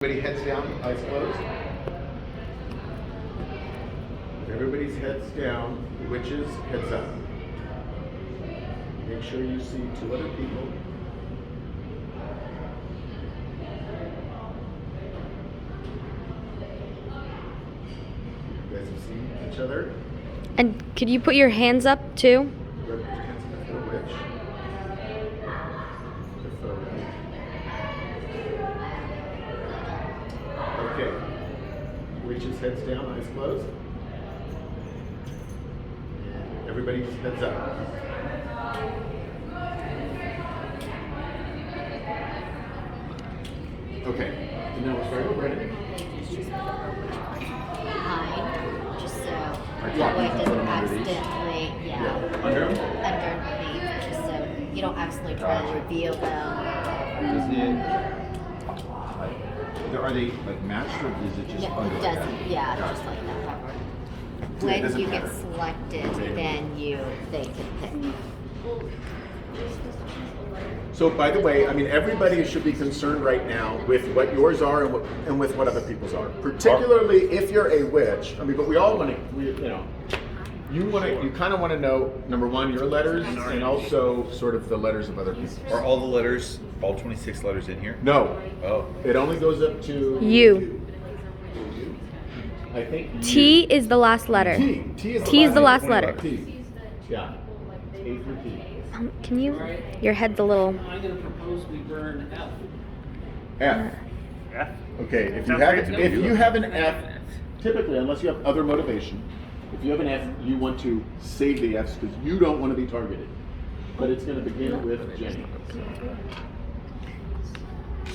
Everybody heads down, eyes closed. Everybody's heads down, the witches heads up. Make sure you see two other people. You guys have seen each other. And could you put your hands up too? Put your hands up for the witch. The photo. Okay. Witch's heads down, eyes closed. Everybody's heads up. Okay. And now we'll start over. Ready? Behind, just so Yeah, that way you it can put doesn't them under these. accidentally, Under them? underneath, just so you don't accidentally try to reveal them. Are they like matched or is it just Yeah, under it like doesn't, that? yeah, Got just it. like that. It When doesn't you get matter. selected, then they can pick. So, by the way, I mean, everybody should be concerned right now with what yours are and with what other people's are. Particularly if you're a witch. I mean, but we all want to, you kind of want to know, number one, your letters and also sort of the letters of other people. Are all the letters, all 26 letters in here? No, Oh. it only goes up to U. I think T is the last letter. T is T is the last letter. T. Yeah. A through T. Can you? Your head's a little. I'm going to propose we burn F. F. F? Okay, if you Sounds have great to if me. you have an F, typically, unless you have other motivation, if you have an F, you want to save the Fs because you don't want to be targeted. But it's going to begin with Jenny.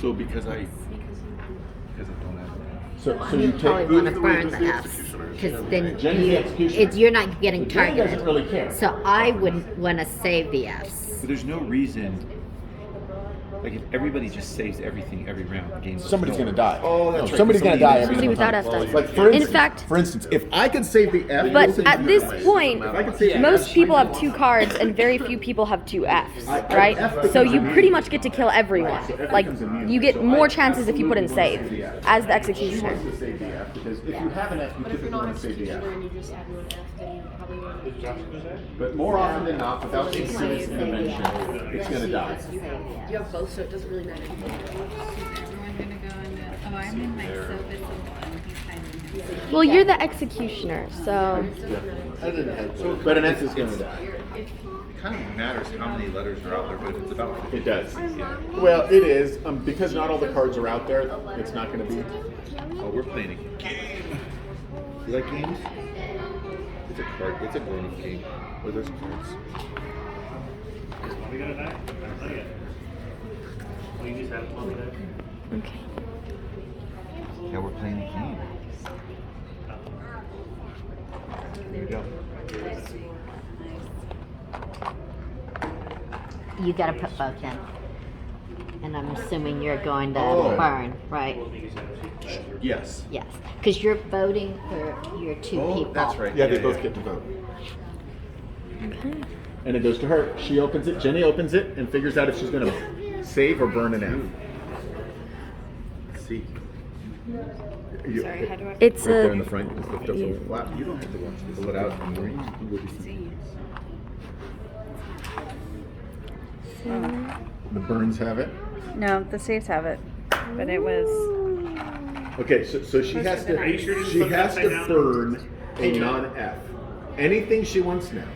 So because I don't have that. So you You take probably who's want to the burn witness? the Fs, because then Jenny's the executioner. you're not getting Jenny doesn't targeted. really care. So I would want to save the Fs. But there's no reason. Like if everybody just saves everything every round, the game's Somebody's over. going to die. Oh, that's right. Somebody's going to die every Somebody single without time. F dies. Like for In instance, fact, if I could save the F, but you'll save at the this F. point, If I could save the most F, people have 2 cards and very few people have 2 Fs, F right? So you becomes pretty immune. much get to kill everyone. So F Like, becomes immune. you get So more I chances if you put in absolutely want save to save the F. as the She executioner. wants to save the F because if you have an F, you typically want to save the F. and you just add one F, then you probably want But more often than not, without some serious intervention, it's going to die. You have both, so it doesn't really matter. Everyone gonna go into. Oh, I'm in my soap is one. He's hiding him. Well, you're the executioner, so But an F is going to die. It kind of matters how many letters are out there, but if it's about 50, It does. yeah. Well, it is because not all the cards are out there. It's not going to be. Oh, we're playing a game. You like games? It's a card. It's a grown-up game where there's cards. Are we going to die? Not yet. Well, you just have one today. okay. Yeah, we're playing a game. There you go. You got to put both in. And I'm assuming you're going to Oh. burn, right? Yes. Yes, because you're voting for your 2 Oh, people. that's right. Yeah, they both get to vote. And it goes to her. She opens it. Jenny opens it and figures out if she's going to save or burn an F. See. Sorry, how do I? It's Right there in a. the front. You just lift up the flap. You don't have to watch this. Pull it out and read. You will be seeing. The burns have it. No, the saves have it, but it was. Okay, so she has Are you sure to you she put that has to upside down? burn a non-F. Anything she wants now.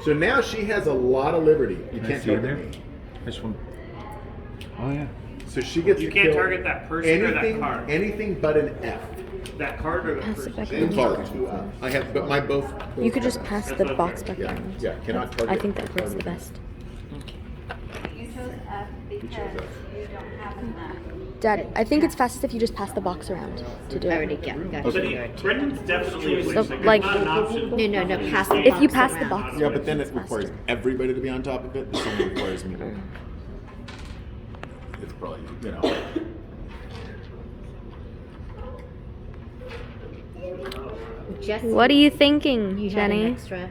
So now she has a lot of liberty. You Can I can't see in target there? me. This one. Oh yeah. So she gets You to can't kill target that person or that anything, card. anything but an F. That card or the Pass it person? back The around. card. I have, but my both. You could have just Fs. pass That's the what box I'm back Yeah, around. yeah. Cannot target. I think that works the best. You chose F because you don't have enough. Dad, I think it's fastest if you just pass the box around to do I it. already got But you. Brendan's definitely a So, witch. Like, like- it's not an option. No, pass the If box you pass the around. box, Yeah, but then it requires everybody to be on top of it. This only requires me. It's probably Jesse, What are you thinking, you had an Jenny? extra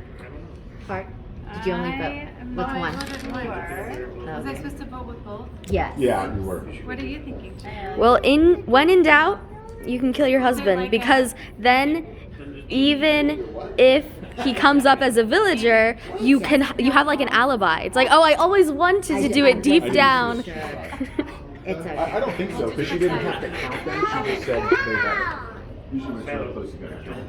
part? Did Did you only vote with one? I voted one. Was I Okay. supposed to vote with both? Yes. Yeah, you were. What are you thinking? Well, when in doubt, you can kill your husband because then even if he comes up as a villager, you have like an alibi. It's like, oh, I always wanted to do it deep down. It's okay. I don't think so, because she didn't have to count them. She just said they had it. Usually when it's really close, you gotta count.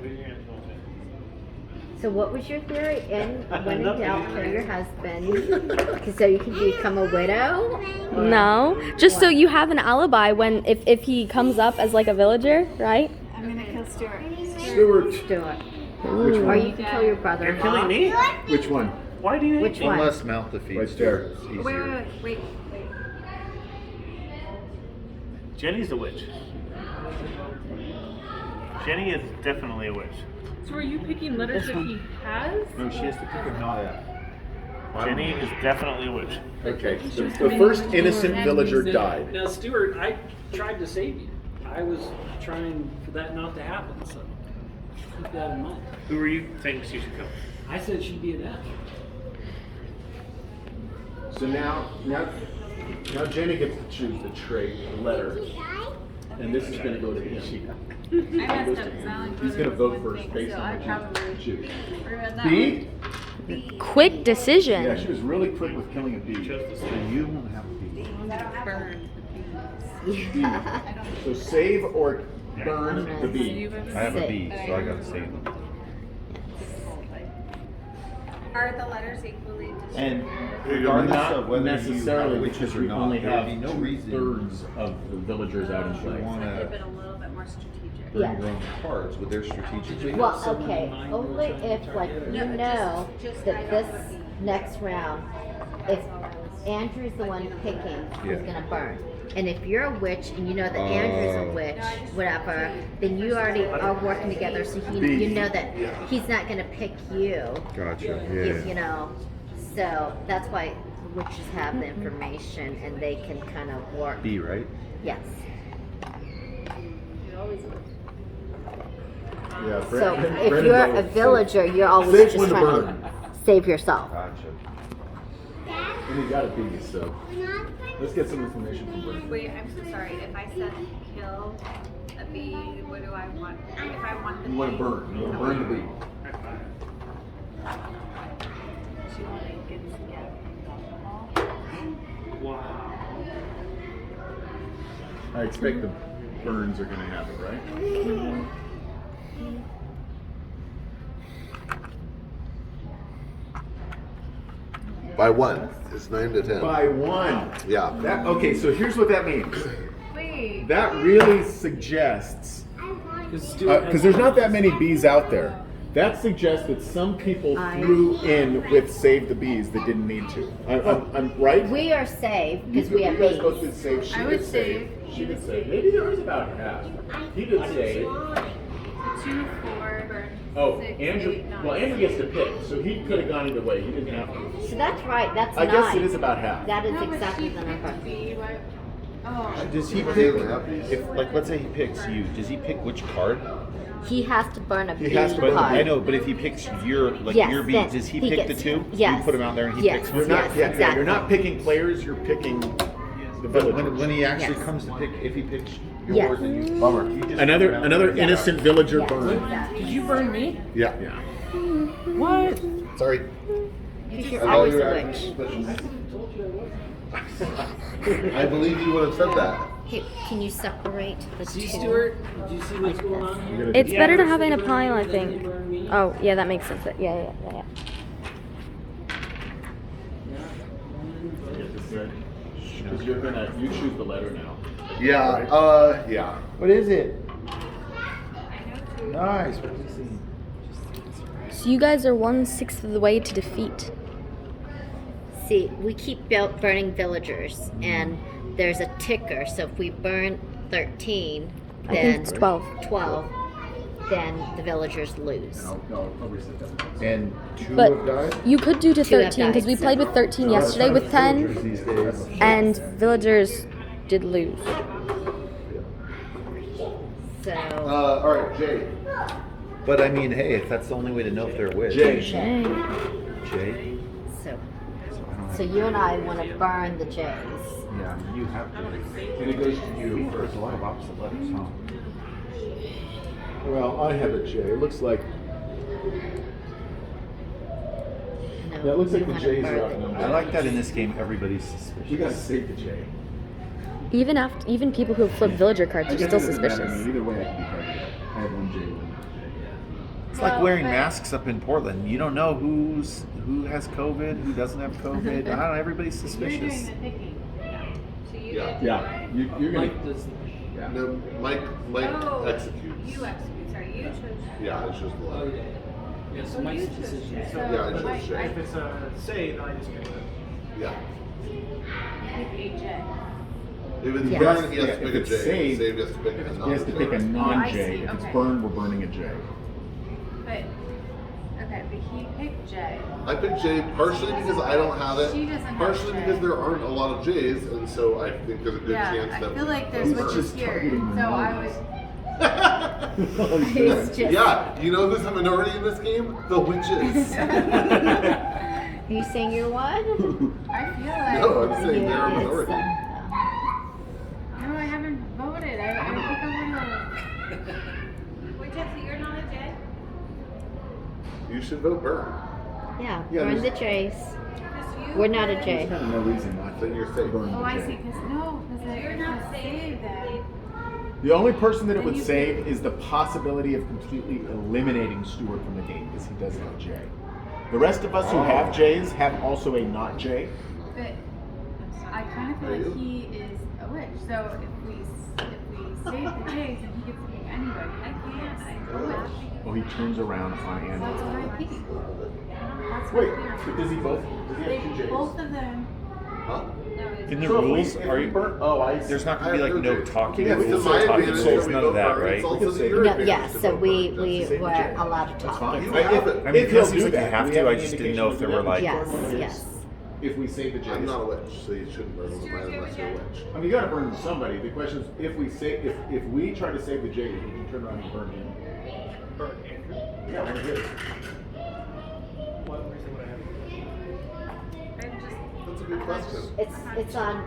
So what was your theory? When in doubt, kill your husband, so you can become a widow? No, just so you have an alibi when if he comes up as like a villager, right? I'm gonna kill Stuart. Stuart. Stuart. Which Or one? you can kill your brother. You're killing me? Which one? Why do you Which hate one? One less mouth to feed. Right there. It's easier. Wait. Jenny's a witch. Jenny is definitely a witch. So are you picking letters that he has? No, she has to pick a not. Why Jenny don't- is definitely a witch. Okay, the first innocent villager died. Now, Stuart, I tried to save you. I was trying for that not to happen, so keep that in mind. Who are you thinks you should kill? I said she'd be a death. So now Jenny gets to choose the trait, the letter, and this is going to go to him. I messed up. So I only He's voted going to with vote one first thing, based so I on what probably you choose. ruined that B? Quick Yeah, decision. she was really quick with killing a bee. Chose the So same. you won't have to be. Burn. Yeah. So save or burn the bee. I have a bee, so I gotta save them. Are the letters equally distributed? And regardless Not of whether necessarily, you have because witches or we not, only there have would be no reason you 2/3 of the villagers out in play. want Could have to been a little bit more strategic. bring Yeah. your own cards with their strategic. Well, okay, only if like you know that this next round, if Andrew's the one picking who's Yeah. gonna burn. And if you're a witch and you know that Andrew's a witch, whatever, then you already are working together, so you know that he's not gonna pick you. Gotcha. If, you know, so that's why witches have the information and they can kind of work. B, right? Yes. Yeah, So if Brandon you're a voted villager, you're always Save just one to trying to burn. save yourself. Gotcha. And he got a bee, so let's get some information from Brandon. Wait, I'm so sorry. If I said kill a bee, what do I want? If I want the You want to bee- burn. You want to burn the bee. Do you want to get together? Wow. I expect the burns are going to have it, right? By one. It's 9 to 10. By one. Yeah. That, okay, so here's what that means. Wait. That really suggests, Because because there's not that many bees out there. That suggests that some people threw in with save the bees that didn't need to. I'm right? We are safe because we have You guys both bees. did save. She I did would save. save. She did save. Maybe there was about half. He did save. 2, 4, burn. Oh, 6, Andrew. 8, 9. Well, Andrew gets to pick, so he could have gone either way. He didn't have to. So that's right. That's I 9. guess it is about half. That is No, but exactly she the picked number. bee, why- Oh. Does he pick? If, like, let's say he picks you, does he pick which card? He has to burn a He bee has to burn a card. bee. I know, but if he picks your Yes, your bee, then does he he pick gets- the two? yes. You put him out there and he Yes. picks You're one. not. Yes, Yeah, you're not exactly. picking players. You're picking the But villagers. when he actually Yes. comes to pick, if he picks Yes. yours, and you bummer. You just Another put him out another there. innocent villager Yes, burn. exactly. Did you burn me? Yeah. Yeah. What? Sorry. Because you're I thought always you a were witch. asking questions. I believe you would have said that. Hey, can you separate the See, two? Stuart, did you see what's going on here? It's Yeah, better to but- have it in a pile, I Then you think. burn me. Oh, yeah, that makes sense. Yeah. Because you're gonna you choose the letter now. Yeah. Yeah. What is it? Nice. What is he? So you guys are 1/6 of the way to defeat. See, we keep burning villagers, and there's a ticker. So if we burn 13, I think then it's 12. 12, then the villagers lose. I'll reset that. And two But have died. you could do to Two have 13 because died, we so- played with 13 yesterday with 10, These days. and villagers did lose. So All right, Jay. But I mean, hey, if that's the only way to know if they're a witch. Jay. Shay. Jay. So you and I want to burn the J's. Yeah, you have to. And it goes to you There's first. a lot of opposite letters, huh? Well, I have a J. It looks like No, yeah, it looks you like the wanna J's burn are out. the- I like that in this game, everybody's suspicious. We gotta save the J. Even people who flip villager cards are guess still it doesn't matter to suspicious. me. Either way, I can be targeted. I have one J. It's like Well, wearing but- masks up in Portland. You don't know who has COVID, who doesn't have COVID. I don't know. Everybody's You're doing suspicious. the picking. So you Yeah. get to Yeah, do you're gonna. Mike does. Yeah. No, Mike Oh, executes. You execute. Sorry, you chose. Yeah, it's just the Oh, letter. yeah. Yeah, so Oh, Mike's you chose decision. J. So, Yeah, I So chose Mike, J. If it's a save, I just pick it. Yeah. pick a J. If it's Yeah. burn, he has Yeah, to pick if a it's J. saved- Save has to pick a He has to pick a non-J. non-J. I see, If it's okay. burned, we're burning a J. But okay, but he picked J. I picked J partially because I don't have it. She doesn't have Partially J. because there aren't a lot of J's, and so I think there's a good Yeah, chance I that feel like there's He's witches just here, targeting the so I numbers. was. He's just. Yeah, you know who's the minority in this game? The witches. You saying you're one? I feel like. No, I'm saying they're a Yes, minority. No, I haven't voted. I think I'm gonna. Wait, Jesse, you're not a J? You should vote burn. Yeah, Yeah, burn the there's- J's. We're not a J. There's kind of no reason not to Then you're safe. burn Oh, the I J. see. Because no, because you're not saved then. The only person that it Then would you save is the possibility of completely eliminating Stuart from the game because he doesn't have J. The rest of us who have J's have also a not J. But I kind of feel Are like you? he is a witch. So if we save the J's and he gets to pick anybody, I can't. I'm a witch. Oh, he turns around on That's what Andy. I'm thinking. That's Wait, my theory. but does he have two J's? Both of them. Huh? In the So if we- rules, if are we you? burn- oh, I see. There's not I gonna be have like no no J. talking Yeah, It's because rules, to my no talking advantage rules, that we none of vote that, burn. right? It's also We can to say your No, advantage yeah, to so vote we burn. we Just to were save the J. allowed to That's talk. fine. You I- have it. I mean, it if kinda he'll seems do like you that, have do we to, I any just didn't indication know if he'll there do were that? like- Yes, If yes. If we save the J's. I'm not a witch, so you shouldn't burn them unless you're a witch. I mean, you gotta burn somebody. The question is, if we try to save the J, we can turn around and burn him. Burn Andrew. Yeah, we're good. What reason would I have? I'm just. That's a good question. It's on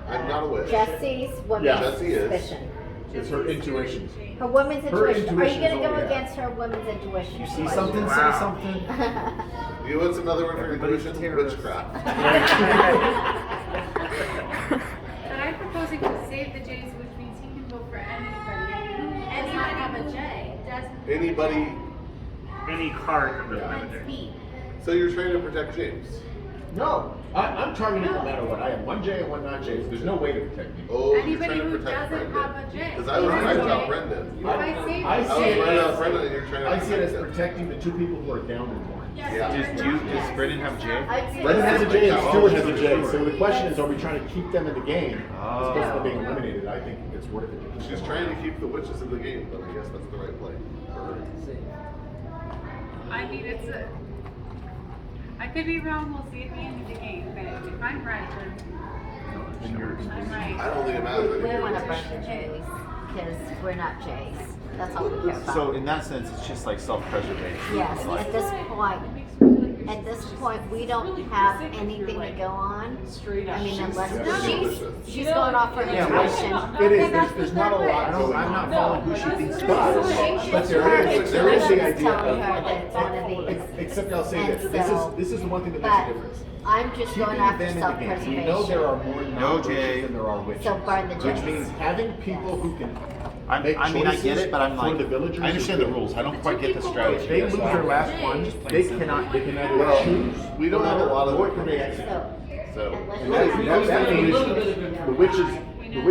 I'm not a witch. Jesse's woman's Yeah. Jesse is. suspicion. It's her intuition. Her woman's Her intuition. Are you intuition's gonna all go we have. against her woman's intuition? You see something, say something. You know what's another word for Everybody's a intuition? terrorist. Witchcraft. But I'm proposing to save the J's, which means he can vote for anybody. And does not have a J. Doesn't. Anybody. Any card from the Yeah. manager. Me. So you're trying to protect James. No, I'm targeting no matter what. I have one J and one non J, so there's no way to protect me. Oh, you're Anybody trying to who protect doesn't Brendan. have a J. Because I was Has right a about J. Brendan. If I save I the I was see J. it right as- about Brendan and you're trying to I see it as protect him. protecting the two people who are down in one. Yeah. Does Brendan have J? I'd say Brendan has a J and Oh, Stuart has a J, sure. so the question is, are we trying to keep them in the game as opposed to Oh. being eliminated? I think it's worth it. She's trying to keep the witches in the game, but I guess that's the right play. for her. I mean, it's a. I could be wrong. We'll see at the end of the game. But if I'm right, then I'm right. I don't think it matters. I think we you're want to a burn witch. the J's because we're not J's. That's all we care about. So in that sense, it's just like self-preservation. Yes, It's like, at this point, we don't have anything to go on. I mean, unless she's going off her Yeah, well, intuition. It is. There's not a lot. I'm not following who she thinks but there is the idea telling her of. that it's one of these. Except I'll say And this. so- This is the one thing that makes a But difference. I'm just Keeping going them after in the game. We know there are more No non-witches J. than there are witches. So burn the Which J's. means having people who can I make mean, I get choices it, but I'm for like, the villagers I understand is the good. rules. I don't quite get the If strategy. they lose their last one, they can either Well, choose. we don't have a lot of or can they execute. So, So, And that information, the witches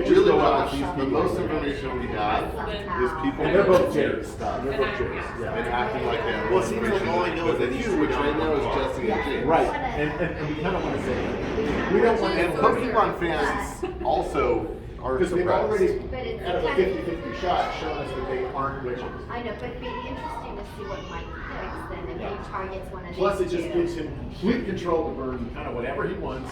really go out much, with these the people. most information we have is people. And they're both J's. They're both J's. And Yeah. acting like they have Well, it seems like all I know is that you, he's which right now is Jesse and James. Right. And we kind of want to say, we don't want And Pokemon fans also are because they've surprised. already, But it's out of a kind of- 50-50 shot, shown us that they aren't witches. I know, but it'd be interesting to see what Mike picks then if Yeah. he targets one of these Plus, it just two. gives him complete control to burn kind of whatever he wants.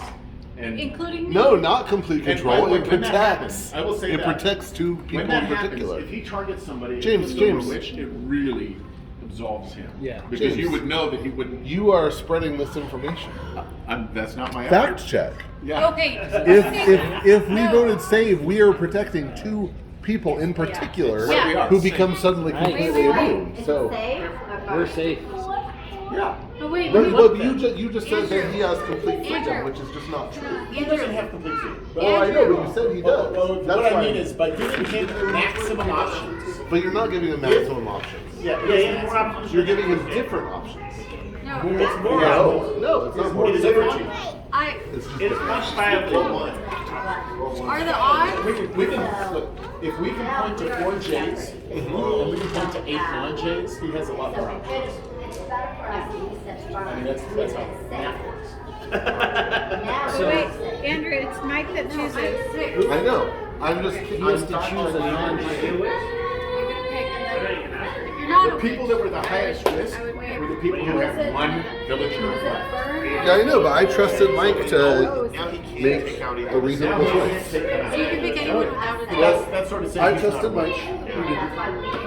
And Including me. No, not complete And by control. the way, It when that protects. happens, I will say it that. protects two when people that in happens, particular. if he targets somebody, James, and puts them James. over a witch, it really absolves him. Yeah. Because James. you would know that he wouldn't. You are spreading misinformation. That's not my Fact effort. check. Yeah. Okay. If we No. voted save, we are protecting two people in particular Yeah. We are. who become suddenly Nice. completely immune. Is it So safe or We're safe. Yeah. But wait, But, wait. but you just said that he has complete freedom, which is just not true. He doesn't have complete freedom. Well, I know, but you said he does. That's what I why- mean is by giving him maximum options. But you're not giving him maximum options. Yeah, Yeah, more options. You're giving him different options. No. It's more. No, it's not more. It's liberty. It's just It's different. quantifiably one. Are the odds? We can look, if we can point to 4 J's and we can point to 8 non-J's, he has a lot more options. I mean, that's how math works. Wait, Andrew, it's Mike that chooses. I know. I'm just. He has to choose a non-J. You're not The a people that were the highest risk were the people who had one villager left. Yeah, I know, but I trusted Mike to make a reasonable Now he can't choice. take them out. So you can pick anyone without a That's sort of saying I he's not trusted rich. Mike.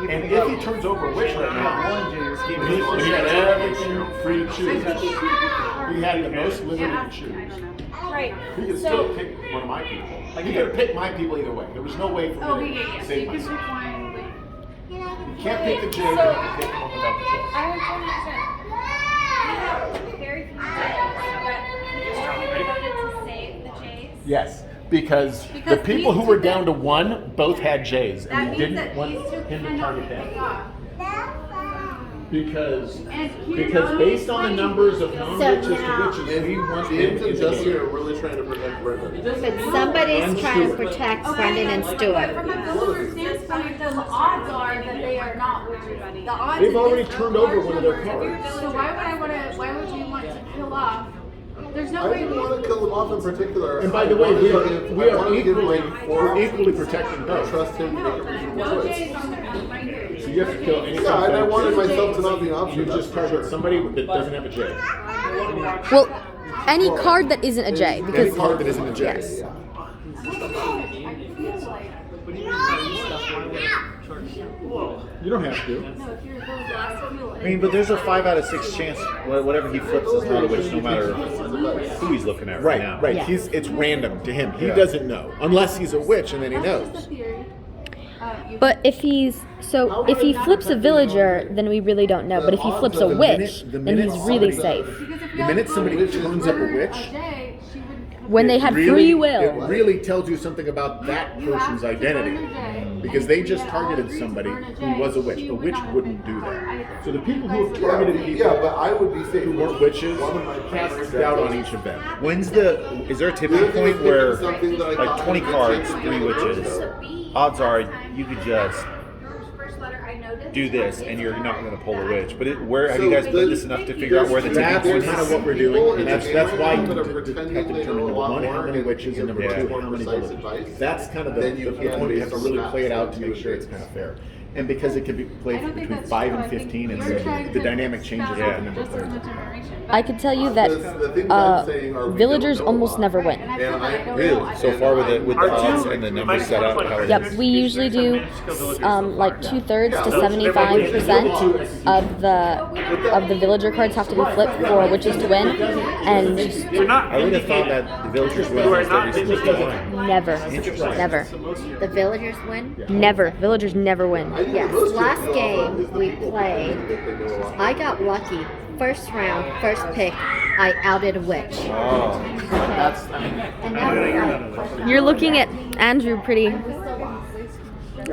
And if he turns over a witch right now, he had everything free to choose. He had the most liberty to choose. Right. He could still pick one of my people. Like, he could have picked my people either way. There was no way for Oh, me yeah, to yeah. So save you can myself. pick one with. You can't pick the J, but you can pick the one without the J. I would totally understand. We have very few J's, but you voted to save the J's. Yes, because the Because people these who were two down to 1 both had J's, That and we means didn't that want these two him to cannot target be picked them. off. Because And he because knows based on the what numbers he of feels. non-witches now- to witches, we want them James in and the Jesse game. are really trying to protect Brendan. But somebody's trying to protect Brendan and But Stuart. from a villager standpoint, the odds are that they are not witches. The odds They've in already this turned large over one of their numbers, if you're a cards. villager, why would you want to kill off? There's no I way didn't we. want to kill him off in particular. And by the I way, wanted we to are give- we I are wanted to give equally Mike we're equally protecting both. trust him to make a reasonable No choice. J's on the right here. So you have to kill any. Yeah, and I wanted myself to not be an option. You that's just for target sure. somebody that doesn't have a J. Well, any card that isn't a J, Any because card that isn't a J. yes. You don't have to. No, if you're those last few. I mean, but there's a 5 out of 6 chance whatever he flips is not a witch, no matter who he's looking at right now. Right. Yeah. It's random to him. He Yeah. doesn't know unless he's a witch, and then he That's just knows. a theory. But if he flips a villager, then we really don't know. But if he flips a witch, then he's really safe. Because if The minute somebody turns up a witch, J, she would. When they it had really- free It will. really tells you something about that person's identity. Because they just targeted somebody who was a witch. A witch wouldn't do that. So the people who have targeted people Yeah, but I would be safe. who weren't witches One of my cast doubt on each of them. Is there a tipping point where, like 20 cards, 3 witches, odds are you could just do this and you're not going to pull a witch. But where have you guys played this enough to figure out where the tipping That's point kind of is? what we're doing, and that's why you that are have to pretending determine they know a number lot 1, how more many and witches, and number give 2, more how many precise villages. advice That's kind of than you it's can when you have to really snap play it out to to make sure it. it's kind of fair. And because it can be played I don't think between that's 5 true. and I think 15, and you're trying the to dynamic changes spout with the out number of just as cards. much information. I could tell you that The things I'm saying are we don't villagers know a almost lot. never win. And I said that I don't Really? know. So far with the odds and the numbers set out, how it Yep, is? we usually do like 2/3 to 75% of the villager cards have to be flipped for witches to win, and I would have thought that the villagers win almost every single time. never. The villagers win? Never. Villagers never win. Yes. Last game we played, I got lucky. First round, first pick, I outed a witch. Oh. That's, I mean, And now we're like, You're looking at Andrew pretty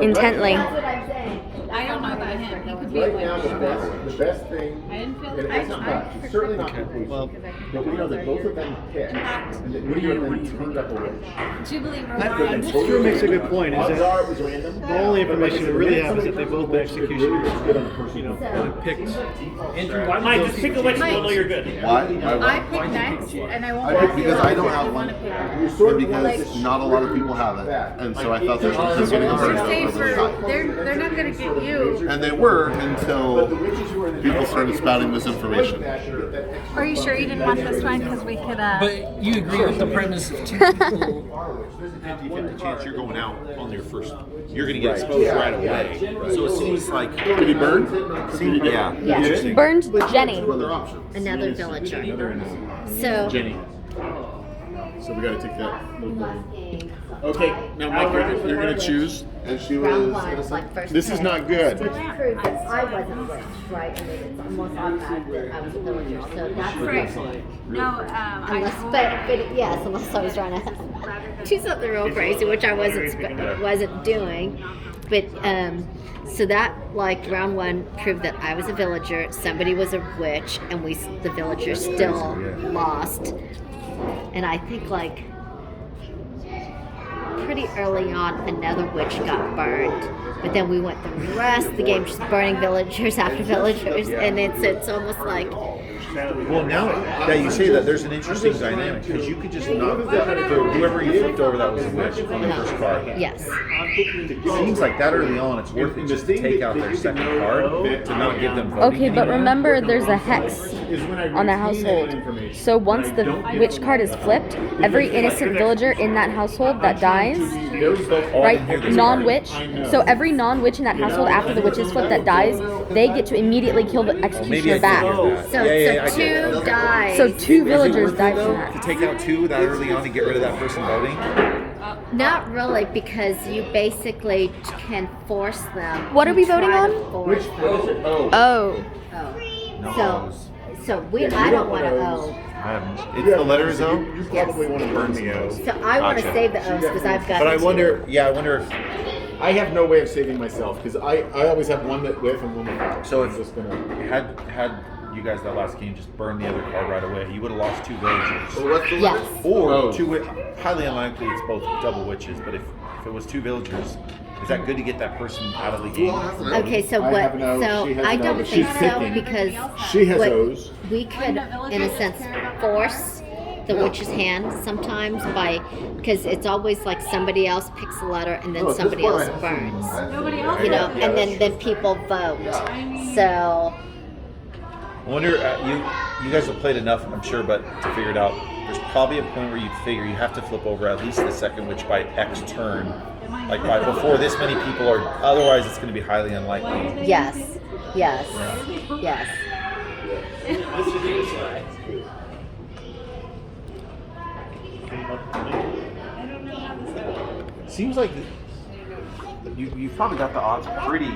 intently. that's what I'm saying. I don't know about him. He could be a right now, witch. the best thing, I didn't feel and like it's not much, it's certainly not conclusive, but we know that both of them picked, and that neither of them turned up a witch. Jubilee Drew makes a good point. Is Odds that are it was random. the only information we really have is that they both been Somebody executioners. good on the person. You know, picked. Andrew, why Mike, just pick a witch and we'll know you're good. Why? I pick next, and I won't. I picked because I don't have one. You sort And of want because not a lot of people have it. And so I thought that was getting a You're hard safe over for. time. They're not gonna get you. And they they were until people started spouting misinformation. Are you sure you didn't want this one? Because we could. But you agree with the premise of two people. There's a 50-50 chance you're going out on your first. You're going to get exposed right away. So it seems like. Did he burn? Yeah. Yeah. Interesting. Burned Jenny. Another villager. So Jenny. So we got to take that. Okay, now Mike, you're going to choose. And she round was one was like first This is pick, not good. which proves that I wasn't rich, right? I mean, it's almost automatic that I was a villager. So that's Right. No, unless, but yes, unless I was trying to do something real crazy, which I wasn't doing. But so that like round one proved that I was a villager, somebody was a witch, and the villagers still lost. And I think like pretty early on another witch got burned, but then we went the rest of the game just burning villagers after villagers, and it's almost like Well, now that you say that, there's an interesting dynamic because you could just not whoever you flipped over that was a witch on the first card. yes. It seems like that early on, it's worth it just to take out their second card to not give them voting. Okay, but anymore. remember there's a hex on the household. So once the witch card is flipped, every innocent villager in that household that dies, right, non-witch, so every non-witch in that household after the witch is flipped that dies, they get to immediately kill the executioner back. So, I so get two it. dies. So two villagers died from To that. take out two that early on and get rid of that person voting. Not really, because you basically can force them. What are we You try voting to on? force them. Oh. Oh. No. So I don't want to O. It's the letters though. You probably want to burn the O's. So I want to Gotcha. save the O's because I've got. But I two. wonder if I have no way of saving myself because I always have one that with and one without. So I'm if just gonna. had you guys that last game just burned the other card right away, you would have lost two villagers. Well, what's the Yes. Or Oh. highly unlikely it's both double witches, but if it was two villagers, is that good to get that person out of the game? Okay, so I what? have no- So she has I no, don't but think she's so picking. because She has what O's. we could, in a sense, force the witch's hand sometimes because it's always like somebody else picks a letter and then somebody else burns. Nobody else. You know, and then people vote. So I wonder, you guys have played enough, I'm sure, but to figure it out, there's probably a point where you figure you have to flip over at least the second witch by X turn. Like before this many people are, otherwise it's going to be highly unlikely. yes. Seems like you've probably got the odds pretty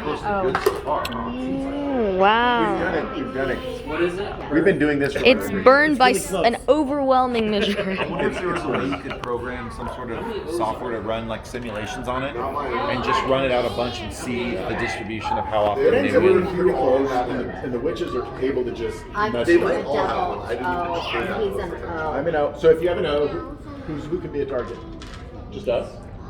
close to good so far. Huh? Ooh, wow. You've done it. What is it? We've been doing this. For It's years. burned by an overwhelming majority. I wonder if there was a way you could program some sort of software to run like simulations on it and just run it out a bunch and see the distribution of how often It they ends up being win. pretty close, and the witches are able to just I'm mess a with it. double O, and he's an I'm O. an O. So if you have an O, who can be a target? Just us?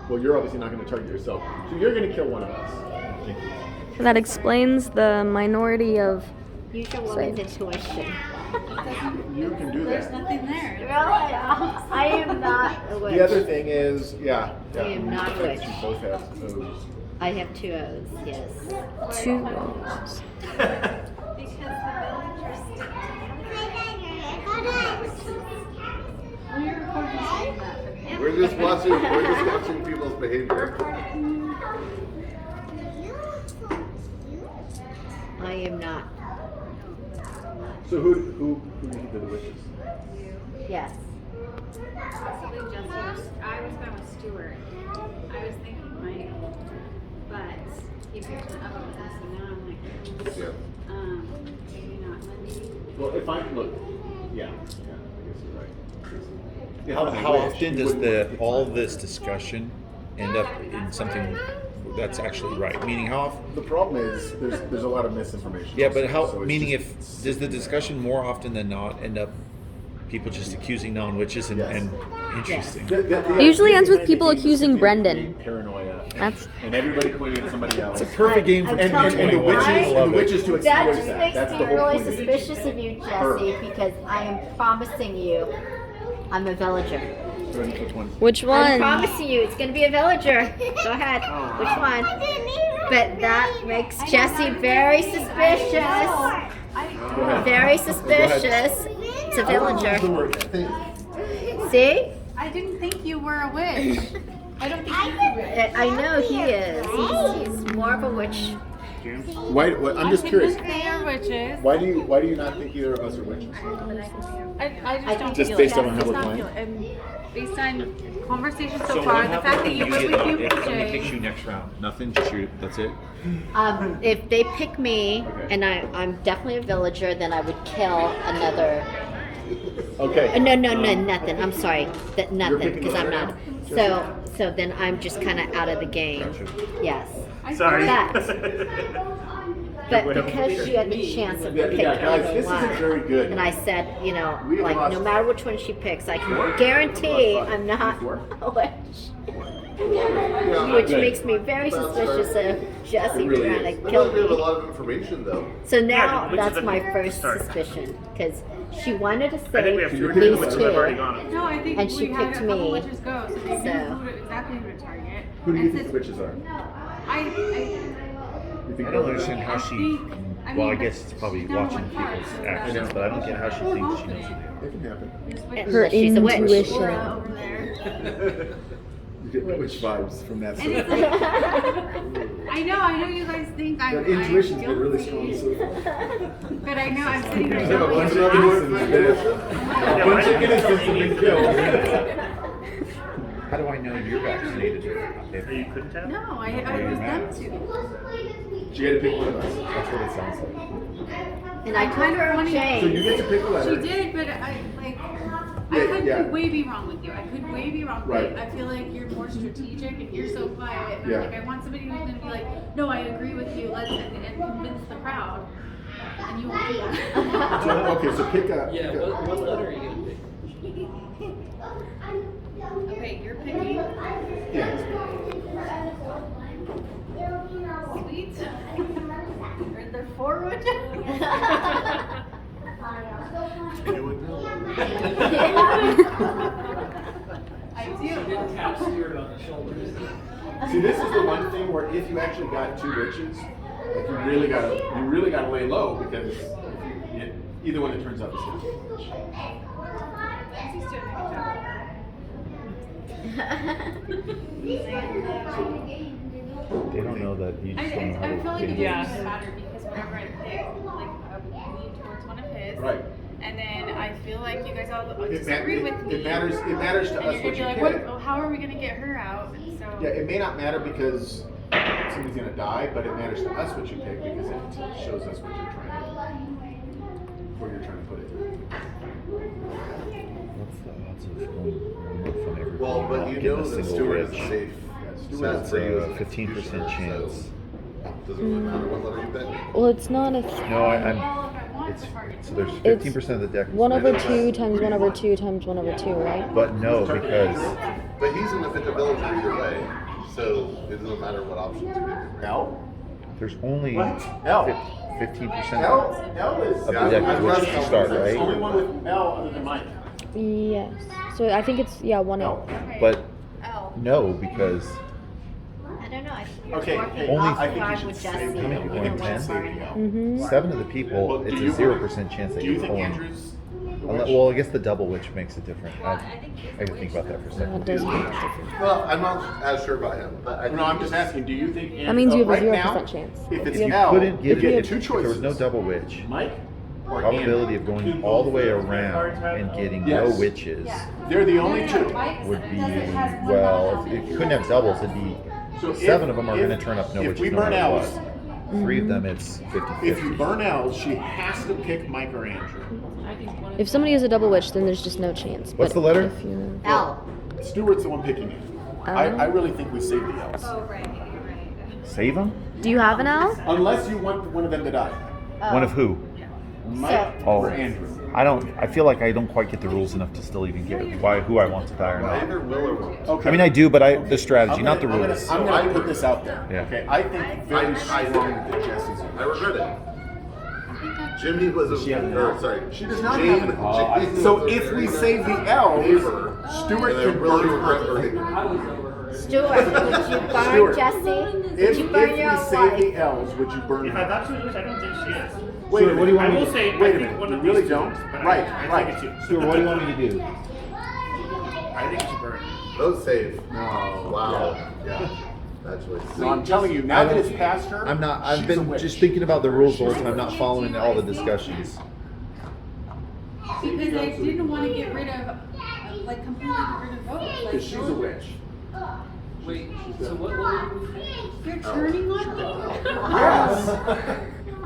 Well, you're obviously not going to target yourself. So you're going to kill one of us. Thank you. That explains the minority of. Use your woman's intuition. You can do There's that. nothing there. Really? I am not a witch. The other thing is, yeah. I am not a witch. You both have O's. I have two O's, yes. Two O's. Because we're recording saying that for the We're just watching people's behavior. I am not. So who did the witches? Yes. Possibly Jesse. I was going with Stuart. I was thinking Mike, but he picked the other one, so now I'm like, maybe not Lindy. Well, if I look, yeah, I guess you're right. How often does all this discussion end up in something that's actually right? Meaning how often? The problem is there's a lot of misinformation. Yeah, but how? So it's Meaning, just- does the discussion more often than not end up people just accusing non-witches and interesting? The Usually idea ends with behind people the game is accusing to Brendan. create paranoia. That's- and everybody pointing at somebody else. It's a perfect game for I'm and telling the you, witches, I- and the witches to exploit That that. just makes That's me the whole really point of it. suspicious of you, Jesse, because I am promising you I'm a villager. Which I'm one? promising you, it's gonna be a villager. Go ahead. Which one? But that makes Jesse very suspicious. Very suspicious. It's a villager. See? I didn't think you were a witch. I don't think he's a witch. I know he is. He's more of a witch. Why? I'm just curious. They are witches. Why do you not think either of us are witches? I just don't Just feel based it. on how Just we're not playing? feel it. And based on conversations so, So far, what the happens fact that when you you really get do if somebody picks PJ. you next round? Nothing, just shoot. That's it. If they pick me Okay. and I'm definitely a villager, then I would kill another. Okay. No, nothing. I'm sorry, nothing, picking because I'm the not. So then I'm just kind of out of the game. Gotcha. Yes. Sorry. But because she had the chance of picking Yeah, guys, either this one, isn't very good. and I said, We have like lost no matter which one she picks, I can four? guarantee We've lost five. I'm not Four? a witch. Which Good. makes me very suspicious of Jesse really trying is. to I kill know we have a me. lot of information though. So now which is that's a my good first start. suspicion because she wanted to I think we have save two these witches who have already two. gone. No, I think And she we had a picked couple me, witches go, so they knew so- exactly who to target. Who do you And think since- the witches are? I You think I don't they're- understand how she. Well, I guess it's probably watching people's actions, but I don't get how she thinks she knows who they are. It can happen. Her She's a witch. intuition. Laura over there. You get the witch vibes from that. And it's like, I know you guys think I'm. That intuition's I'm been really guilty, strong so far. But I know I'm sitting There's there. like a bunch of innocents have been killed. How do I know you're vaccinated? You couldn't have? No, I was them to. You get to pick one of us. That's what it sounds like. And I told her Funny. So you James. get to pick a She letter. did, but I Yeah, could yeah. way be wrong with you. I could way be wrong. Right. But I feel like you're more strategic and you're so quiet. And Yeah. I'm like, I want somebody who's gonna be like, no, I agree with you. Let's and convince the crowd. And you won't do that. So, okay, so pick a. Yeah, pick a- what letter are you gonna pick? Okay, you're picking Yeah. sweet. Are there 4 witches? I do. Didn't tap Stuart on the shoulders. See, this is the one thing where if you actually got 2 witches, like you really gotta lay low because either one that turns out is good. She's doing a good job. They don't know that you I just don't know how feel to like get it into doesn't this. even matter because whenever I pick, like I would lean towards one of his. Right. And then I feel like you guys all It, disagree with me. it matters to And us you're what gonna be you like, pick. well, how are we gonna get her out? And so Yeah, it may not matter because somebody's gonna die, but it matters to us what you pick because it shows us what you're trying where you're trying to put it. What's the odds of going from everybody Well, but not you getting know a that single Stewart is witch? safe. Stewart That's for you as a an 15% executioner, chance. so does it really matter what letter you pick? Well, it's not a. No, I'm. well, if I want It's the target. so there's It's 15% of the deck. is 1 over magic. 2 times 1 over 2 times 1 over 2, right? But no, because But he's gonna pick a villager either way, so it doesn't matter what options you pick. L? there's only What? L. 15% L is of the deck I is love which to L. start, There's right? only one with L other than Mike. Yes. So I think it's, yeah, 1 L. L. Okay. But L. no, because I don't know. I think you're Okay, working hey, Only- off I think you guard should with save Jesse. the How many L. people I think in you should 10? save the L. Mm-hmm. 7 of the people, Well, do it's you a 0% chance that Do you you're think pulling. Andrew's the Unless, witch? well, I guess the double witch makes it different. I can think about that for a That second. does make a difference. Well, I'm not as sure about him, but I No, I'm just asking, do you think Andrew, That means you have a right 0% now, chance. if it's If you L, Couldn't you get get it. 2 If choices. there was no double witch. Mike or Probability of Andrew. going all the way around and getting Yes. no witches They're the only 2. would be, well, if you couldn't have doubles, it'd be So 7 if- of them are going to if- turn up no if witches we no burn matter L's, what. 3 of them, it's 50-50. If you burn L, she has to pick Mike or Andrew. If somebody is a double witch, then there's just no chance. What's But the letter? if you- L. Stewart's the one picking it. I really think we save the L's. Oh, right, right. Save them? Do you have an L? Unless you want one of them to die. One of who? Mike Oh. or Andrew. I feel like I don't quite get the rules enough to still even get who I want to die or I not. either will or won't. Okay. I mean, I do, but the strategy, I'm not the gonna- rules. I'm gonna put this out there. Yeah. Okay, I think very strongly that Jesse's a I regret it. Jimmy was a, She has an or L. sorry. She does not Jane- have an L. Jane So was a if we very save the nice L's, neighbor Stuart And I can really burn regret her. burning. I was over her. Stuart, would you burn Stuart. Jesse? Would If you burn we your own save wife? the L's, would you burn If I her? thought she was rich, I don't think she is. Wait a minute. What do you want I me will to say, Wait I a think minute. one You of really these don't? two is, but Right, I right. think it's you. Stuart, what do you want me to do? I think you should burn. Those save. No. Wow. Yeah. Actually. So I'm telling you, now that it's past her, I'm not. I've she's a been witch. just thinking about the rules the whole time, not following all the discussions. Because I didn't want to get rid of, like, completely get rid of votes. Like, Because she's a witch. Wait, so what You're turning on me? Yes.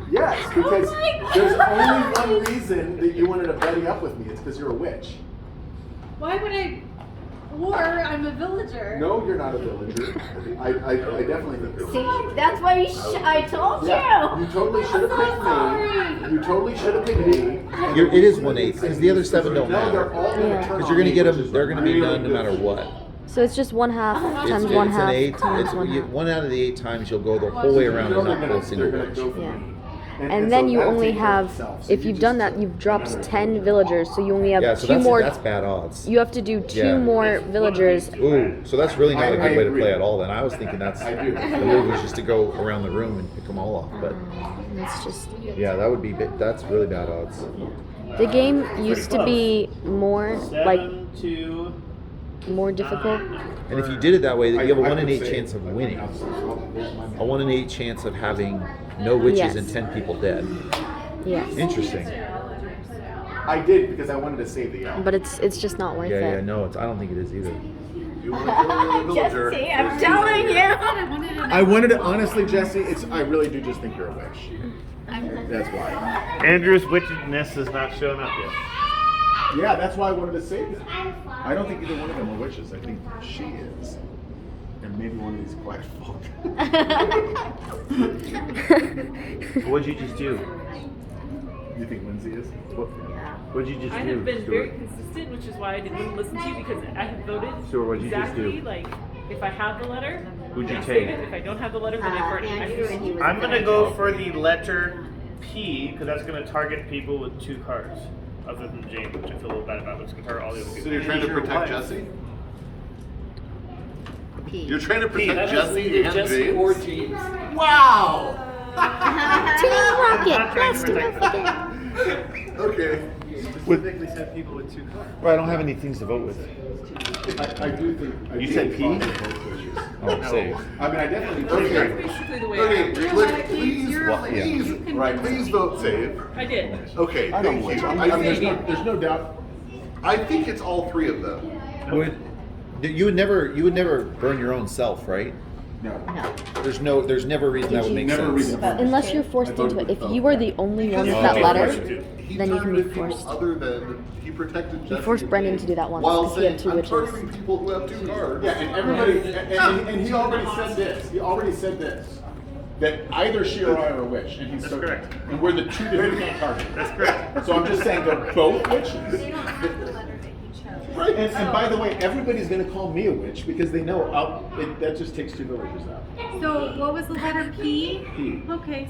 Yes, because my there's God. only one reason that you wanted to buddy up with me. It's because you're a witch. Why would I? Or I'm a villager. No, you're not a villager. I definitely think you're a See, that's why I told Yeah, you. you totally should have picked me. You totally should have picked me. It is 1/8 because the other 7 don't No, they're matter. all gonna Yeah. turn Because on you're gonna me, get which them. is They're gonna be really done no good. matter what. So it's just 1/2 times It's 1/2 an 8. times It's 1/2. 1 out of the 8 times you'll go the whole way around and not pull a single They're gonna witch. go for Yeah. me. And then so you that'll only take care of have, itself. So if you you've just- done that, you've dropped 10 villagers, so you only have Yeah, so 2 more. that's bad odds. You have to do 2 Yeah. more villagers. Ooh, so that's really not a I good way to agree. play at all. Then I was thinking that's I the do. move was just to go around the room and pick them all off. But It's just yeah, that would be that's really bad odds. the game used to be more like 7 to more difficult. And if you did it that way, you have a I 1 in would 8 say- chance of winning. There's my A 1 in 8 chance of having no witches Yes. and 10 people dead. Yes, Interesting. I did because I wanted to save the L. but it's just not worth Yeah, it. yeah, no, I don't think it is either. You want to kill a villager? Jesse, I'm telling you. I wanted to honestly, Jesse. I really do just think you're a witch. That's why. Andrew's witchiness is not showing up yet. Yeah, that's why I wanted to save them. I don't think either one of them are witches. I think she is. And maybe one of these black folk. What'd you just do? You think Lindsay is? What'd you just I do? have been Stuart? very consistent, which is why I didn't listen to you because I have voted Stuart, what'd you just exactly do? like if I have the letter, Who'd you I save take? it. If I don't have the letter, then I burn it. Andrew and he was I'm gonna go for the letter P because that's gonna target people with 2 cards, other than James, which I feel a little bad about. But it's gonna target all the other people. So you're trying to protect Jesse? P. You're trying to That protect means Jesse either and Jesse or James? James. Wow! Team I'm Rocket, not trying to blast him protect up them. again. Okay. Specifically said people with 2 cards. Well, I don't have any things to vote with. I do think. You said P? Oh, save. I mean, I definitely. That's Okay. basically the way Okay, I please, Right. please vote save. I did. Okay, I don't thank witch. you. I mean, there's no doubt. I think it's all 3 of them. You would never burn your own self, right? No. There's never a reason that would make Never sense. reason. Unless you're forced into it. If you are the only one with Because that he letter, protected- he then you can be targeted people forced. Other than he protected Jesse. forced and Brendan James to do that once, While 'cause he had saying, 2 I'm witches." targeting people who have 2 cards. Yeah, and everybody, and he already said this. He already said this. That either she or I are a witch, and he's That's so correct. And we're the 2 different targets. That's correct. So I'm just saying they're both witches. They don't have the letter that he chose. Right. And by the way, everybody's going to call me a witch because they know that just takes 2 villagers out. So what was the letter P? P. Okay,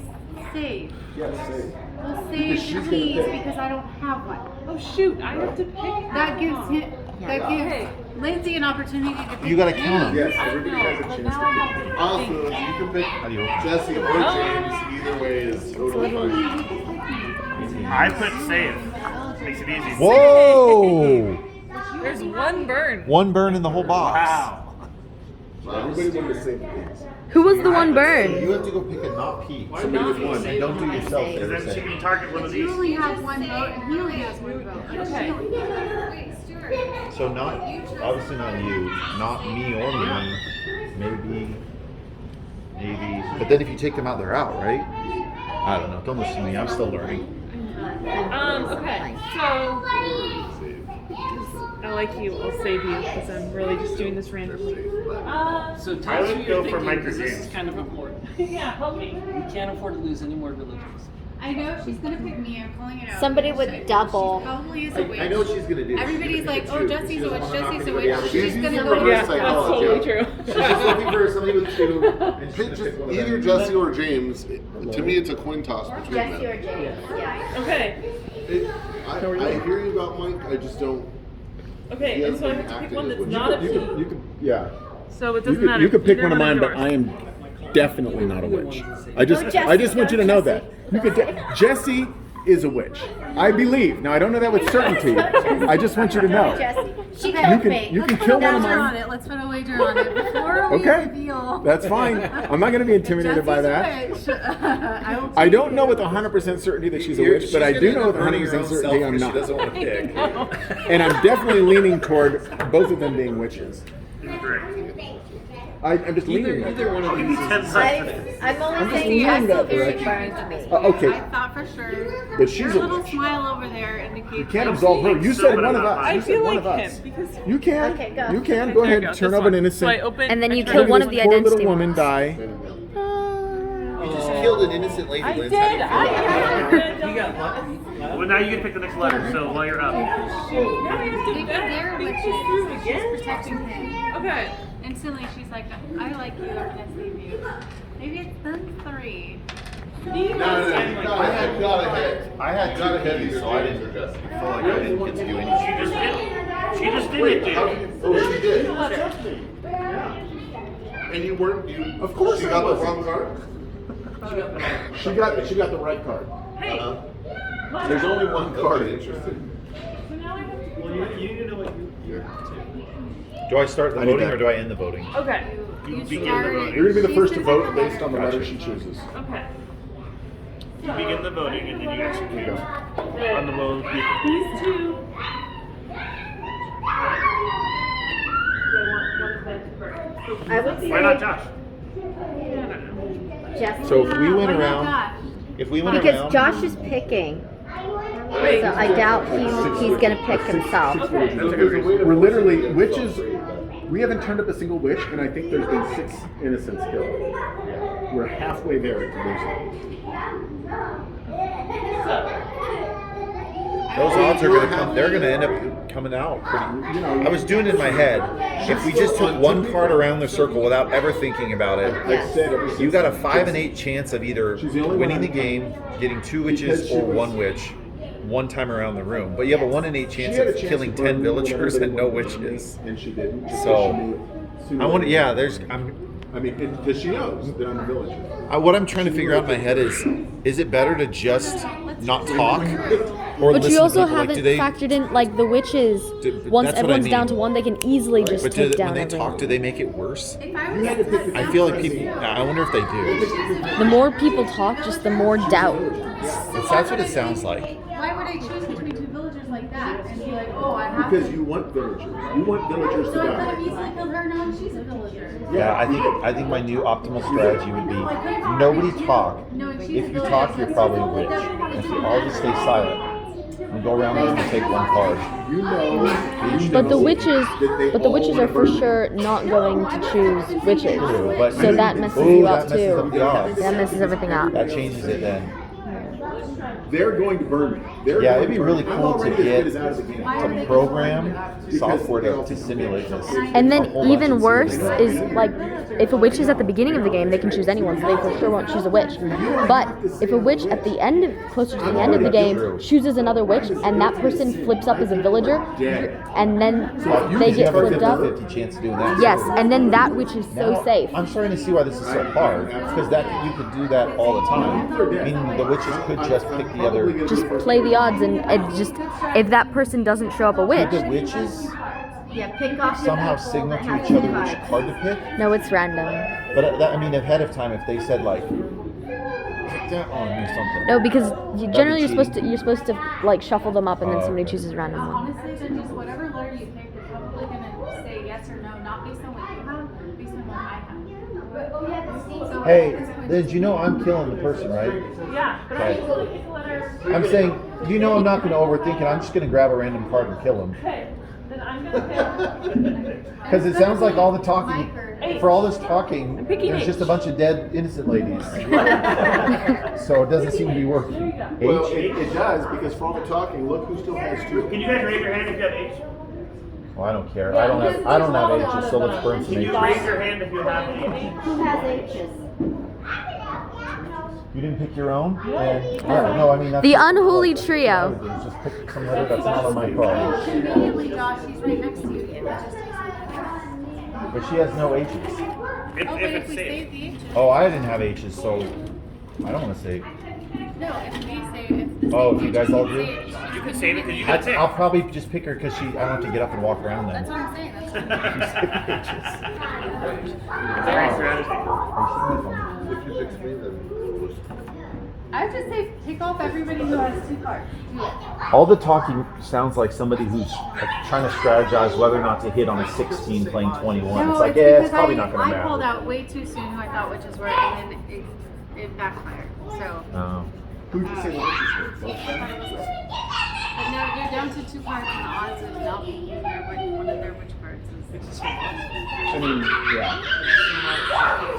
save. Yeah, say. Well, Because save she's gonna P's pick. because I don't have one. Oh shoot! I have to pick. That gives him. That Okay. gives Lindsay an opportunity to pick. You gotta count them. Yes, everybody has a But chance now I have to to Also, think. you can pick Jesse or James. Either way is totally fine. I put save. Makes it easy. Whoa! There's one burn. One burn in the whole box. Wow. Everybody wanted to save the pigs. Who was the one You burned? have to go pick a not P. Somebody with one. And don't do yourself. they Because were then she saying. can target one of You these. only have 1 vote, and he only has 1 vote. Okay. Wait, Stuart. So not obviously not you, not me or me. Maybe. But then if you take them out, they're out, right? I don't know. Don't listen to me. I'm still learning. Okay. So I like you. I'll save you because I'm really just doing this randomly. So I tell us would who go you're for thinking micro because this games. is kind of important. Yeah, help me. We can't afford to lose any more religions. I know she's gonna pick me. I'm calling it out. Somebody would double. She probably is a witch. I know what she's gonna do. Everybody's like, oh, Jesse's a witch. Jesse's a Yeah, witch. she's She's gonna using go to reverse Yeah, the that's psychology. totally true. She's just looking for somebody with 2. And she's Pick gonna just pick one of either them. Jesse or James. To me, it's a coin toss between Jesse or them. James. Yeah. Okay. I hear you about Mike. I just don't. Okay, and so I have to pick one that's not a P. You could, yeah. So it You doesn't matter. could, you could pick Either one of mine, but yours. I am definitely not a witch. I just Jesse, want you to know that. You could. Jessie is a witch. I believe. Now I don't know that with certainty. I just want you to know. Jesse, she You killed can me. you can kill one of Wager on mine. it. Let's put a wager on it before we Okay, reveal. that's fine. I'm not going to be intimidated by that. Jesse's a witch. I don't know with 100% certainty that she's a witch, but I do know with 100% certainty I'm not. She doesn't want to pick. And I'm definitely leaning toward both of them being witches. Correct. I'm just leaning that Either one of these is I'm only just saying leaning I that still very direction. burned me. Okay, I thought for sure. but she's Your a little witch. smile over there indicates. You can't that absolve her. You said So one of what us. about You I said feel one like of him us. because You can. Okay, go. You can. Okay, Go there ahead. you go, Turn this over an one. innocent. So I open. And then you I try kill to one do of this the Poor identity little woman ones. die. You just killed an innocent lady, I Liz. did. How do you feel? You got lucky. Well, now you can pick the next letter. So while you're up, Now I have to Maybe bet. they're I think witches. she's through She's again. protecting him. Okay. Instantly, she's like, I like you, I'm gonna save you. Maybe it's them three. I had two pennies, so I didn't feel like I didn't get to do anything. she just did it, dude. Oh, she did. Trust me. And you weren't. You. Of course She I got the wasn't. wrong card. She got the right card. Hey. There's only one card. Interesting. So now I have to. Well, you need to know what you. Do I start the I need voting that. or do I end the voting? Okay. You begin the started- voting. You're gonna be the first to She's vote the based on the letter Gotcha. she chooses. Okay. You begin the voting and then you execute on the will of the people. These two. I want one of them to first. I would Why not say Josh? Jesse. So if we went Why not around, Josh? if we went Because around, Josh is picking, Wait. so I doubt he's gonna pick himself. Okay. That's a good reason. We're literally witches. We haven't turned up a single witch, and I think there's been 6 innocents killed. We're halfway there to those odds are gonna come. They're gonna end up coming out pretty. I was doing it in my head. If we just took one card around the circle without ever thinking about it, Like I said, ever since you got a 5 and 8 chance of either She's the only winning one the game, getting 2 witches, because she or was- 1 witch, one time around the room. But you have a 1 in 8 She chance had a of chance killing to 10 burn villagers whatever and no they wanted to witches. do, and she didn't. because So, she knew sooner I want. or Yeah, later. there's. Because she knows that I'm a villager. What I'm trying to figure out in my head is it better to just not talk, or But listen you also to people? Like, haven't do they? factored in like the witches. Do- Once that's what I everyone's down mean. to one, they can easily just But take down when they everyone. talk, do they make it worse? If I was I feel like people. I wonder if they do. The more people talk, just the more doubt. That's what it sounds like. Why would I choose between two villagers like that and be like, oh, I have Because to? you want villagers. You want villagers to So I could die. have easily killed her knowing she's a villager. Yeah, I think my new optimal strategy would be nobody talk. If you talk, you're probably a witch. And if you all just stay silent and go around and take one card. You know. But the witches, that they but the all witches wanna are for burn you. sure not going to choose witches. But So that messes Ooh, you that up messes too. up the odds. That messes everything up. That changes it then. They're going to burn me. They're Yeah, going it'd be to burn really me. I'm cool to already as get good as out of the game. a program software to simulate this. And A then whole bunch even and see worse what they is like if a witch is at the beginning of the game, they can choose anyone, so they for sure won't choose a witch. But if a witch at the end, closer to the end of the game, chooses another witch, and that person flips up as a villager, and then they You get have a flipped up. 50-50 chance of doing that. Yes, and then that witch is so Now, safe. I'm starting to see why this is so hard, because that you could do that all the time. Meaning the witches could just pick the other. Just play the odds, and it just if that person doesn't show up a witch, Could the witches Yeah, pick off the somehow people signal that to have each other two which cards. card to pick? no, it's random. But I mean, ahead of time, if they said like, pick that one or something. No, because generally cheating. you're supposed to like shuffle them up, and then Oh, somebody okay. chooses random one. Honestly, then just whatever letter you pick, they're probably gonna say yes or no, not based on what you have, based on what I have. So Hey, at this point, did you know I'm killing the person, right? Yeah, but Okay. I will pick a letter. I'm saying, you know I'm not going to overthink it. I'm just going to grab a random card and kill him. Okay, then I'm gonna pick. Because it sounds like all the talking, for all this talking, picking there's H. just a bunch of dead innocent ladies. So it doesn't seem to be working. Well, H? it does, because for all the talking, look who still has two. Can you guys raise your hand if you have H? Well, I don't care. I don't have H's, so let's burn some Can you H's. raise your hand if you have H? Who has H's? You didn't pick your own? No, I mean that's The unholy that's trio. what I would do, is just pick some letter that's not on my card. Immediately, Josh, he's right next to you. It just takes But she has no H's. Oh, but If if it's we safe. save the H, Oh, I didn't have H's, so I don't want to save. no, if we save, if the Oh, same if you H guys all is do? saved, You can save it because you got six. I'll probably just pick her because I don't have to get up and walk around then. That's what I'm saying. That's Very strategy. If you fix me, then we'll just. I would just say pick off everybody who has 2 cards. All the talking sounds like somebody who's like, trying to strategize whether or not to hit on a 16 playing 21. No, It's like, it's yeah, it's because probably not going to I pulled matter. out way too soon who I thought witches were, and then it backfired. So, Oh. Who did you say the witches were? but no, you're down to 2 cards, and the odds of not being one of their witch cards is. I mean, yeah.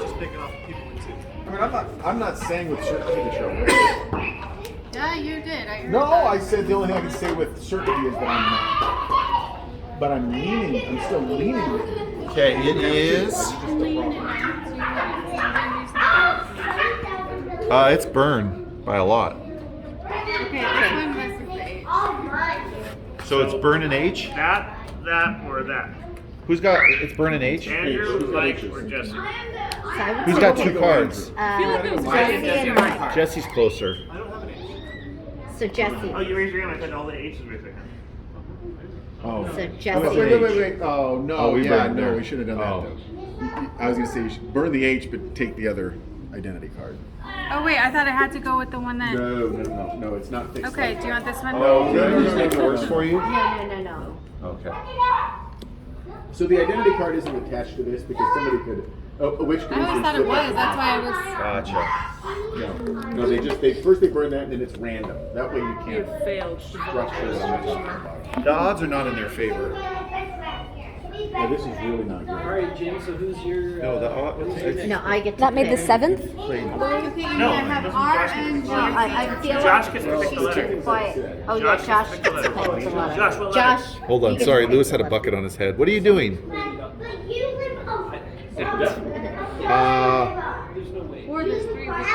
Just picking off people with 2. I mean, I'm not saying with certainty that you're a witch. Yeah, you did. I heard No, that. I said the only thing I can say with certainty is that I'm not. But I'm leaning. I'm still leaning with you. Okay, it is. It's burn by a lot. Okay, this one misses the H. So it's burn and H. That, or that. Who's got? It's burn and H. Andrew, Mike, or Jesse. So I would Who's say got 2 cards? Jesse and Mike. Jesse's closer. So Jesse. Oh, you raised your hand. I said all the H's raised their hand. Oh. So Wait, Jesse. wait. Oh, no. Oh, we yeah, burned no, there. we should have done Oh. that, though. I was going to say you should burn the H, but take the other identity card. Oh wait, I thought I had to go with the one that. No, it's not fixed. Okay, do you want this one? Oh, just make it worse for you. No. Okay. So the identity card isn't attached to this because somebody could. A witch could I always easily thought it flip was. That's why I was. Gotcha. No, they burn that and then it's random. That way you You can't failed. structure it on the top and bottom. The odds are not in their favor. Yeah, this is really not All good. right, Jim. So who's your? No, the odds. No, I get to That made the pick. 7th? Okay, you No, have this is R Josh. and No, I feel Josh like gets to pick the she's letter. too quiet. Oh yeah, Josh Josh gets gets to to pick pick the the letter. letter. Josh, what letter? Josh. Hold you on, get to sorry, pick Lewis the had a letter. bucket on his head. What are you doing? There's no way. Or there's 3 witches.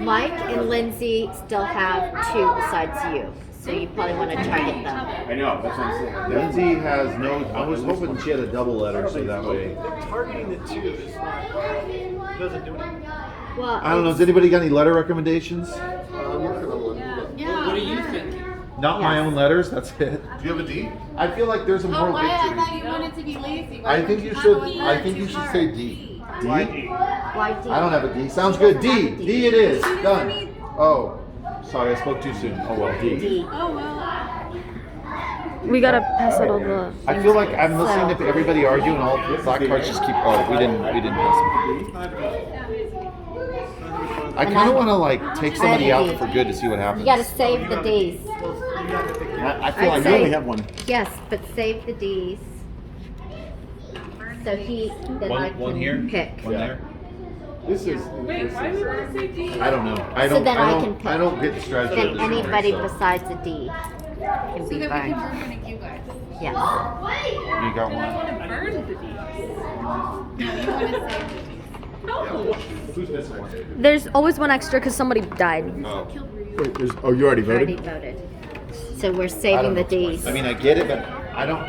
Mike and Lindsay still have 2 besides you, so you probably want to target them. I know, that's what I'm saying. Lindsay has no. I was hoping she had a double letter, so that way. Targeting the 2 is not. Doesn't do anything. Well, I don't know. Has anybody got any letter recommendations? I'm working on one. Yeah. What do you think? Not my Yes. own letters. That's it. Do you have a D? I feel like there's a Oh, moral why? I victory. thought you wanted to be lazy. Why I would think you have should. a letter I think too you should hard? say D. Why D? why D? I don't have a D. Sounds good. D. D it is. Done. Oh, sorry, I spoke too soon. Oh well, D. D. Oh well. We gotta pass out all the. I feel like I'm listening to everybody argue, and all the black cards just keep. Oh, we didn't pass them. I kind of want to like take somebody out for good to see what happens. You gotta save the D's. I feel I'd like say- we only have one. Yes, but save the D's. So then I One can here. pick. One there. This is. Wait, why do we want to say D? I don't know. I So don't. then I I don't. can pick. I don't get the strategy. of Then this one, anybody so. besides the D can So be that we burned. can burn you guys. Yes. You got And I one. want to burn the D. No, you want to save the D's. No. Who's missing one? There's always one extra because somebody died. Oh. Wait, oh, you already Already voted? voted. So we're I saving don't the know. D's. I mean, I get it, but I don't.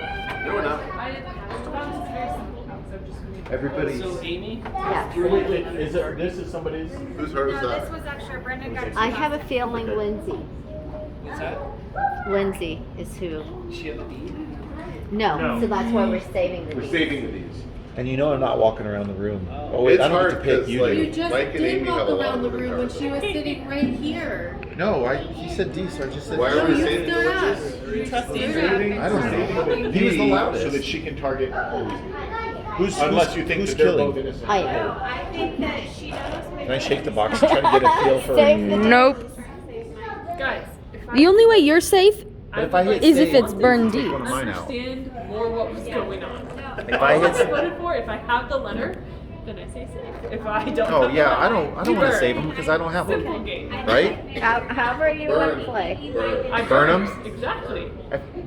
No, we're not. I didn't. It's very simple. So I'm just gonna. Everybody's. So Amy. Yeah. Wait, is it, this is somebody's? Whose heart is No, this that? was extra. Brendan got I have a feeling Lindsay. What's that? Lindsay is who. Does she have a D? No, No. so that's why we're saving the We're D's. saving the D's. And you know I'm not walking around the room. Oh wait, It's I don't hard get to pick. 'cause, You like- do. You just Mike and did Amy walk have a lot around the of room when she was sitting right here. No, he said D, so I just said. Why D. are we You saving the stood up. witches? You Trust stood you. up. I don't know. He was the loudest. So that she can target. Unless you think who's that they're killing. both innocent. I am. I think that she knows. Can I shake the box and try to get a feel for? Save the Nope. Guys, if I The only way you're safe But if I hit is if save, it's burned take D. one of mine out. understand more what was going on. If I hit. voted for, if I have the letter, then I say safe. If I don't. Oh have the yeah, I letter, don't want to burn. save them because I don't have Simple them. game. Right? However you want to play. I Burn 'em? Exactly.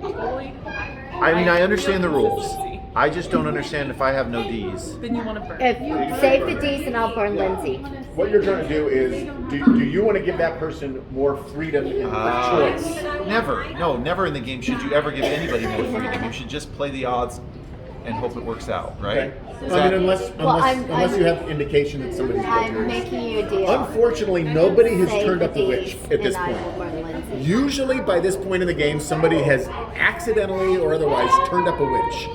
Totally. I mean, I understand the rules. I just don't understand if I have no D's. Then you want to burn. If save the D's and I'll burn Lindsay. What you're trying to do is, do you want to give that person more freedom in choice? Never. No, never in the game should you ever give anybody more freedom. You should just play the odds and hope it works out, right? Okay. I mean, unless you have indication that somebody's I'm guilty. making you a deal. Unfortunately, nobody has Save turned the up the D's witch at this and I will point. burn Lindsay. Usually, by this point in the game, somebody has accidentally or otherwise turned up a witch,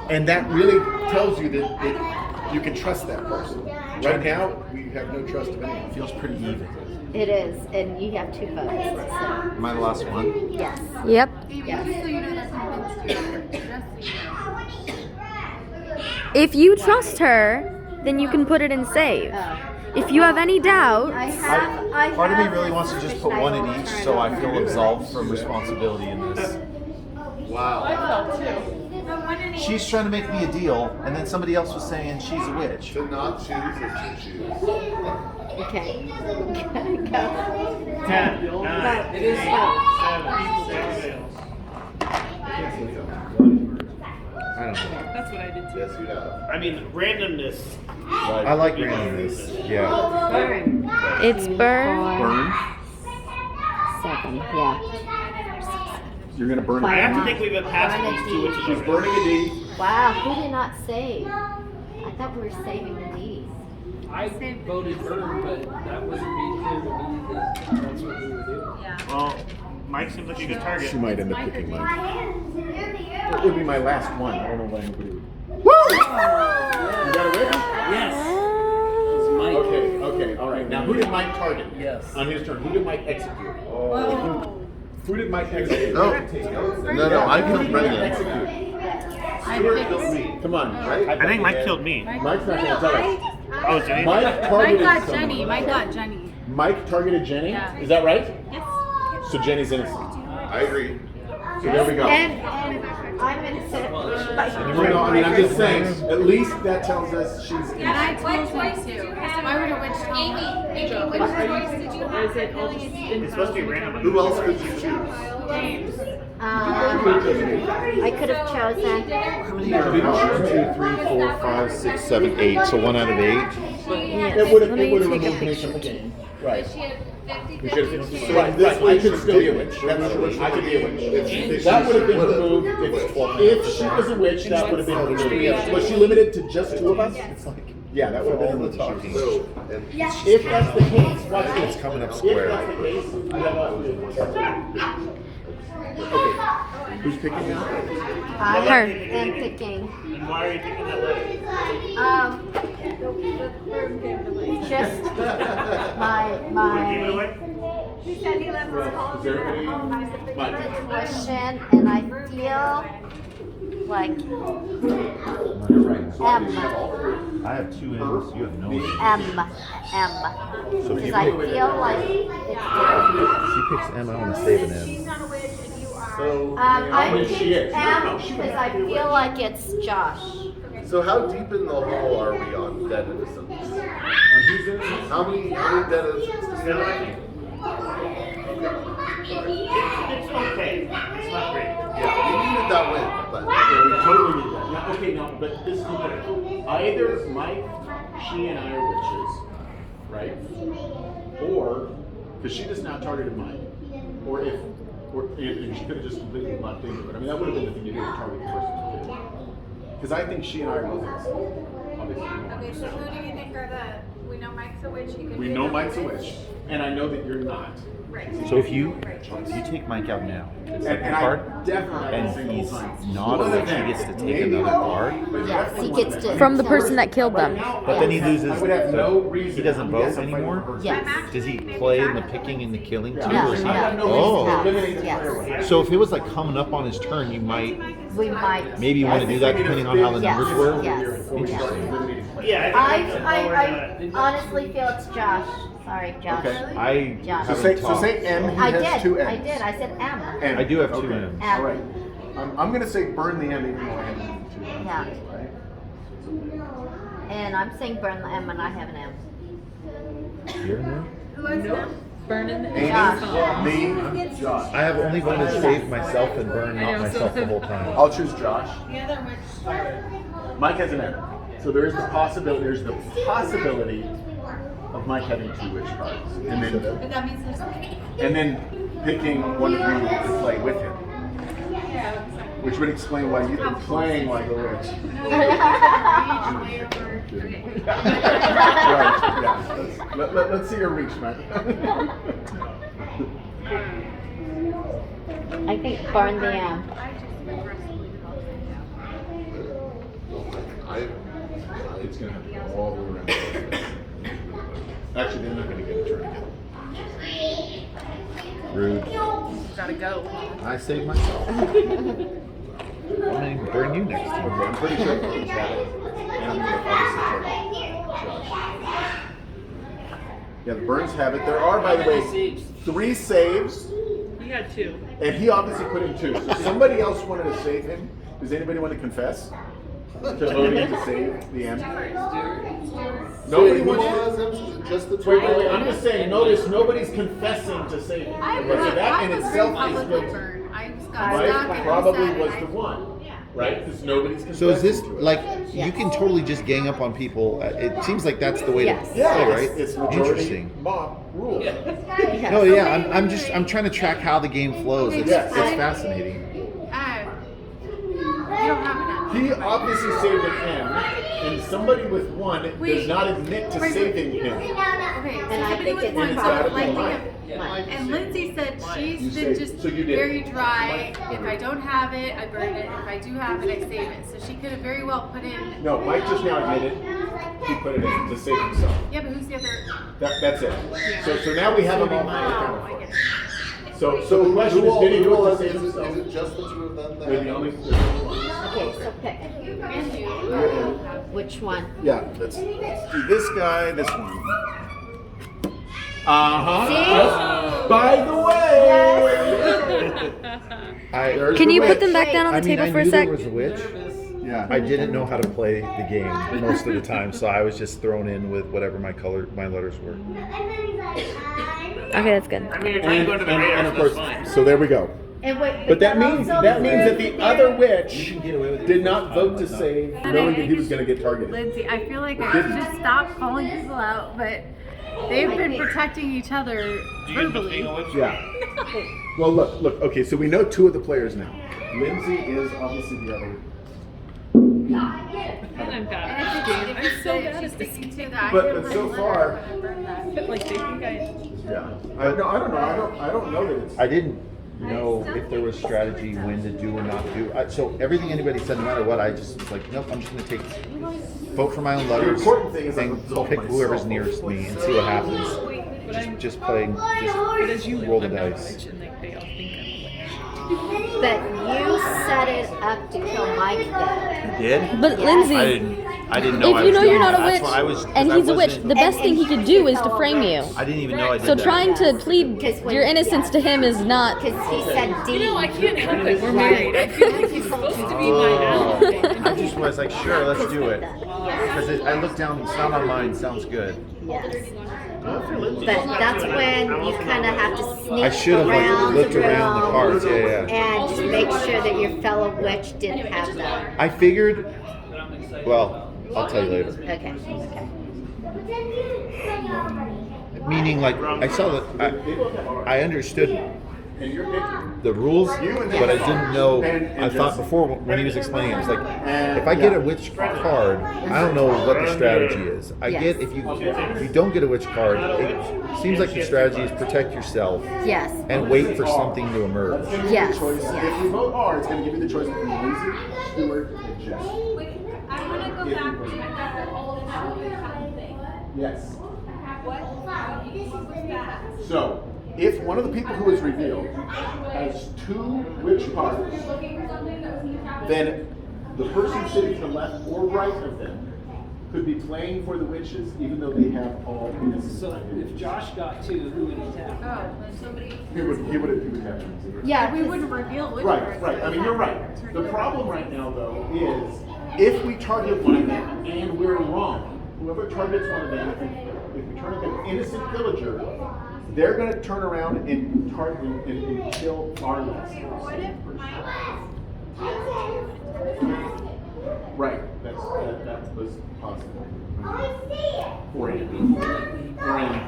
and that really tells you that you can trust that person. Right now, we have no trust of anyone. It feels pretty even. It is, and you have 2 votes. So Am I the last one? yes. Yep. Yes. So you know that's convinced you. Just so you know. If you trust her, then you can put it in save. If you have any doubt, I Part of me have really this wants to just put suspicion one I in will each turn so I over. feel absolved from responsibility in this. Wow. She's trying to make me a deal, and then somebody else was saying she's a witch. To not choose is to choose. Okay. Go. 10, 9, It is 8, 7, 6 fails. I don't know. That's what I did too. Yes, you have. I mean, randomness. I like randomness. Yeah. Burn. it's burn. Burn. 7. Yeah. You're gonna burn. I Fine. have to think we've been past these 2 witches. She's burning a D. Wow. Who did not save? I thought we were saving the D's. I voted burn, but that wasn't made clear to me that that's what we were doing. Yeah. Well, Mike seems like a good target. She might end up picking mine. It would be my last one. I don't know why anybody would. Woo! You got a witch? Yes. It's Mike. Okay, all right. Now, who did Mike target? Yes. On his turn, who did Mike execute? Who did Mike execute? No, I Who killed did Mike Brendan. execute? Stuart killed me. Come on, right? I think Mike killed me. Mike's not gonna tell us. Oh, Jenny? Mike Mike targeted got someone. Jenny. Mike got Jenny. Mike targeted Jenny? Yeah. Is that right? Yes. So Jenny's innocent. I agree. So there we go. And I'm innocent. No, I mean, I'm just saying, at least that tells us she's innocent. And I told him too. Why would a witch tell Amy, which choice did you have? Is it all just It's supposed to be random. Who else could you choose? James. I could have chosen. How many are there? 1, 2, 3, 4, 5, 6, 7, 8. So 1 out of 8. It would have Let me removed take a me from the game. Right. She had 50. We should have, right, I could still be a witch. That's, I could be a witch. That would have been removed if she was a witch. That would have been removed. Was she limited to just 2 of us? Yeah, that would have been removed. So, and If that's the case, watch this. It's coming up If square. that's the case, you have okay. Who's picking now? I Her. am picking. And why are you picking that way? Just Give it my away? He said he left his call. Is everybody? Mike. intuition, and I feel like You're right. M. I have 2 M's. You have no M's. M. So if Because you I pick, feel like it's she picks M, I want to save an M. Not a witch and you are. So, I mean, she is. M because I feel like it's Josh. so how deep in the hole are we on dead innocents? On who's innocent? How many dead innocents do you No, I have? think- It's okay. It's not great. Yeah, we needed that win, but Yeah, we totally need that. Now, okay, no, but this is the thing. Either Mike, she, and I are witches, right? Or, because she just now targeted Mike. Or if she could have just completely locked into it. I mean, that would have been the thing to do to target the person who did it. Because I think she and I are both innocent. Obviously. Okay, so who do you think are we know Mike's a witch. You can We do know the Mike's a witch, and I know that you're not. Right. So if you take Mike out now, And, second and I card, definitely and he's not a witch, he gets to take another card. Yes, he gets to. From the person that killed them. But then he loses. I would have no so reason. he doesn't vote Yes, I'm fighting anymore. for her. Yes. Does he play in the picking and the killing too? No, or is he- no. Oh. Yes. So if it was like coming up on his turn, you might We might. maybe want to do that depending on how the Yes, numbers were. yes. Interesting. Yeah, I honestly feel it's Josh. Sorry, Josh. Okay. I Josh. So haven't say talked. M. He I has did. 2 M's. I did. I said M. M. I do have 2 Okay. M's. All right. I'm going to say burn the M even though I have 2 M's. Yeah. Right? And I'm saying burn the M, and I have an M. Here and there? Who has them? Burning Amy, me, Josh. I have only wanted to save myself and burn, not myself the whole time. I'll choose Josh. The other witch. Mike has an error. So there's the possibility of Mike having 2 witch cards. But that means there's And then picking one of you to play with him. Which would explain why you've been playing like a witch. Right, yeah. Let's see your reach, man. I think burn the It's going to have to go all the way around. Actually, they're not going to get a turn again. Rude. Gotta go. I saved myself. I'm gonna burn you next time. Okay, I'm pretty sure Burns had it. And I'm going to obviously Josh. Yeah, the Burns have it. There are, by the way, 3 saves. He had 2. And he obviously put in 2. So somebody else wanted to save him. Does anybody want to confess? To voting to save the end? Nobody wants just the 2. Wait. I'm just saying, notice nobody's confessing to save him. So that in itself is guilty. I just got stuck Mike and probably said, was the one. Right? Because nobody's confessing. So is this to it. like you can totally just gang up on people? It seems like that's the way to play, right? It's majority Interesting. mob rule. No, yeah, I'm trying to track how the game flows. It's fascinating. you don't have enough. He obviously saved an M, and somebody with 1 does not admit to saving him. Okay, so And I somebody think with it's one, so probably like mine. and Lindsay said she's You been say- just so you did. very dry. If I don't have it, I burn it. If I do have it, I save it. So she could have very well put in. No, Mike just now admitted he put it in to save himself. Yeah, but who's the other? That's it. So now we have them all Oh, I accounted get it. for. So the question is, did he do it to save himself? Is it just the 2 of them? They're the only ones. Okay, so pick. And you. Which one? Yeah, let's do this guy, this one. Uh-huh. By the way. Can you put them back down on the table I for a knew sec? there was a witch. Yeah. I didn't know how to play the game most of the time, so I was just thrown in with whatever my letters were. Okay, that's good. I mean, you're trying to go to the radar, And of so course, that's fine. so there we go. And wait, But that means that the other witch Get away with it. did not vote to save, knowing that he was going to get targeted. Lindsay, I feel like I should just stop calling people out, but they've been protecting each other Do you end up being verbally. a witch? Yeah. Well, look. Okay, so we know 2 of the players now. Lindsay is obviously the other. And I'm bad at this game. I'm so bad at this game. But so far, But like they think I. yeah. I don't know. I don't know that it's. I didn't know if there was strategy when to do or not do. So everything anybody said, no matter what, I just was like, nope, I'm just going to vote for my own letters. The important thing is I and resolve pick whoever's myself. nearest me and see what happens. Just playing, But as you roll know, the I'm not a dice. witch, and like they all think I'm a witch. But you set it up to kill Mike then. Did? But Lindsay, I didn't know. if you know you're not a That's witch why I was, and he's a witch, the best thing he could do is to frame you. I didn't even know I did So that. trying to plead your innocence to him is not. Because he said D. You know, I can't help it. We're married. I feel like he's supposed to be my ally. I just was like, sure, let's do it. Because I looked down, sound on mine sounds good. Yes. But that's when you kind of have to sneak I should have like around looked the around the room cards, yeah. and just make sure that your fellow witch didn't have them. I figured, well, I'll tell you later. Okay. Meaning, like, I saw that, I understood the rules, but I didn't know. I thought before when he was explaining it, I was like, if I get a witch card, I don't know what the strategy is. I get if you don't get a witch card, it seems like your strategy is protect yourself Yes. and wait for something to emerge. Yes. Choice. If you vote R, it's going to give you the choice between Lindsay, Stewart, and Jeff. I want to go back to the whole thing. Yes. What was that? So, if one of the people who is revealed has 2 witch cards, then the person sitting to the left or right of them could be playing for the witches, even though they have all innocent. So if Josh got 2, who would he tap? Oh, somebody. He would have Lindsay. Yeah, we wouldn't reveal which Right. I mean, you're right. The problem right now, though, is if we target one of them and we're wrong, whoever targets one of them, if we target them innocent villager, they're going to turn around and target and kill our Okay, less. what if Right, that was possible. For Andy.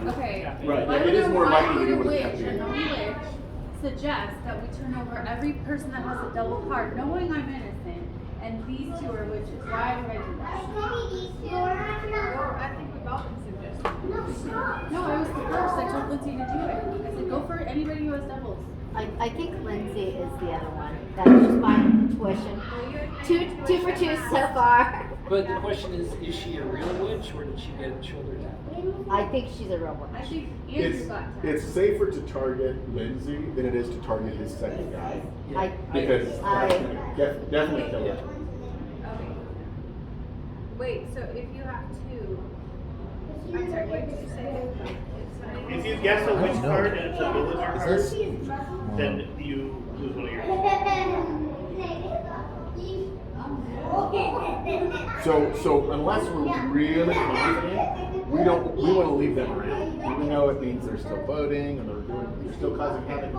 Okay. Right, What it is if more I likely that need he a would have witch kept and it. the witch suggests that we turn over every person that has a double card, knowing I'm innocent, and these two are witches. Why would I do that? Or I think we've all been suggested. No, I was the first. I told Lindsay to do it. I said, go for anybody who has doubles. I think Lindsay is the other one. That's just my intuition. Two for two so far. But the question is she a real witch or did she get shoulder tapped? I think she's a real one. I think Andrew got that. It's safer to target Lindsay than it is to target his second guy. Because definitely kill him. Okay. Wait, so if you have two, I'm sorry, what did you say? If you guess a witch card and it's a villager card, then you lose one of yours. So unless we're really confident, we want to leave them around. Even though it means they're still voting and they're still causing havoc.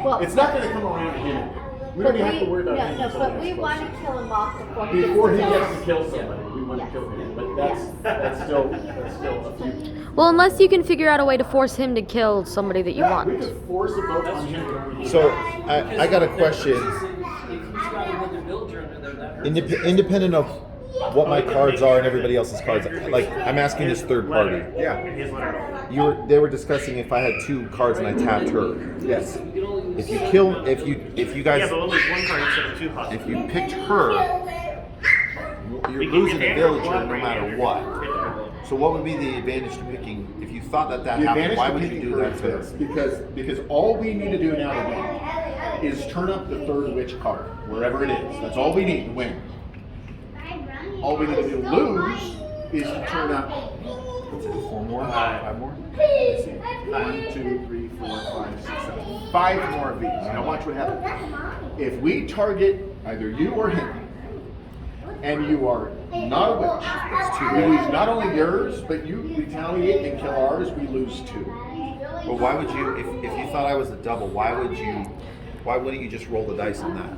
Well, It's not going to come around him. We don't even have to worry about him. No, but we want to kill him off before he gets gets to kill somebody. We want to kill him, but that's still a few. Well, unless you can figure out a way to force him to kill somebody that you We want. could force a vote on him. So I got a question. If he's got another villager under there, that hurts. Independent of what my cards are and everybody else's cards, like I'm asking this third party. Yeah. They were discussing if I had 2 cards and I tapped her. Yes. If you kill, if you Yeah, guys, but only one card instead of 2 possible. if you picked her, you're losing a villager no matter what. So what would be the advantage to picking? If you thought that The happened, advantage why to would you picking do her that is to this, her? because all we need to do now to win is turn up the third witch card, wherever it is. That's all we need to win. All we need to do to lose is to turn up 4 more? 5 more? let's see, 1, 2, 3, 4, 5, 6, 7, 5 more of these. Now watch what happens. If we target either you or him, and you are not a witch, we lose not only yours, but you retaliate and kill ours, we lose 2. But why would you, if you thought I was a double, why wouldn't you just roll the dice on that?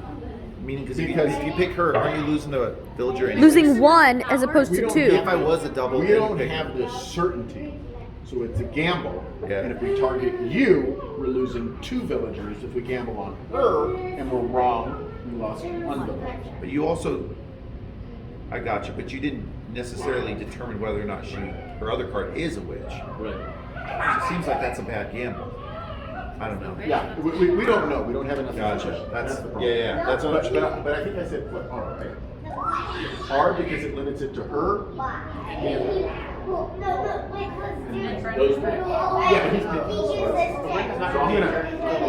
Meaning, because if you pick her, aren't you losing a villager anyways? Losing 1 as opposed We to don't 2. If I was a double, We then don't pick- have the certainty, so it's a gamble. Yeah. And if we target you, we're losing 2 villagers. If we gamble on her and we're wrong, we lost 1 villager. But you also, I got you, but you didn't necessarily determine whether or not her other card is a witch. Right. So it seems like that's a bad gamble. I don't know. Yeah, we don't know. We don't have enough Gotcha. information. That's the problem. yeah. That's what I'm saying. But I think I said what R, right? R because it limits it to her. And those three. Yeah, he's picking. So I'm gonna.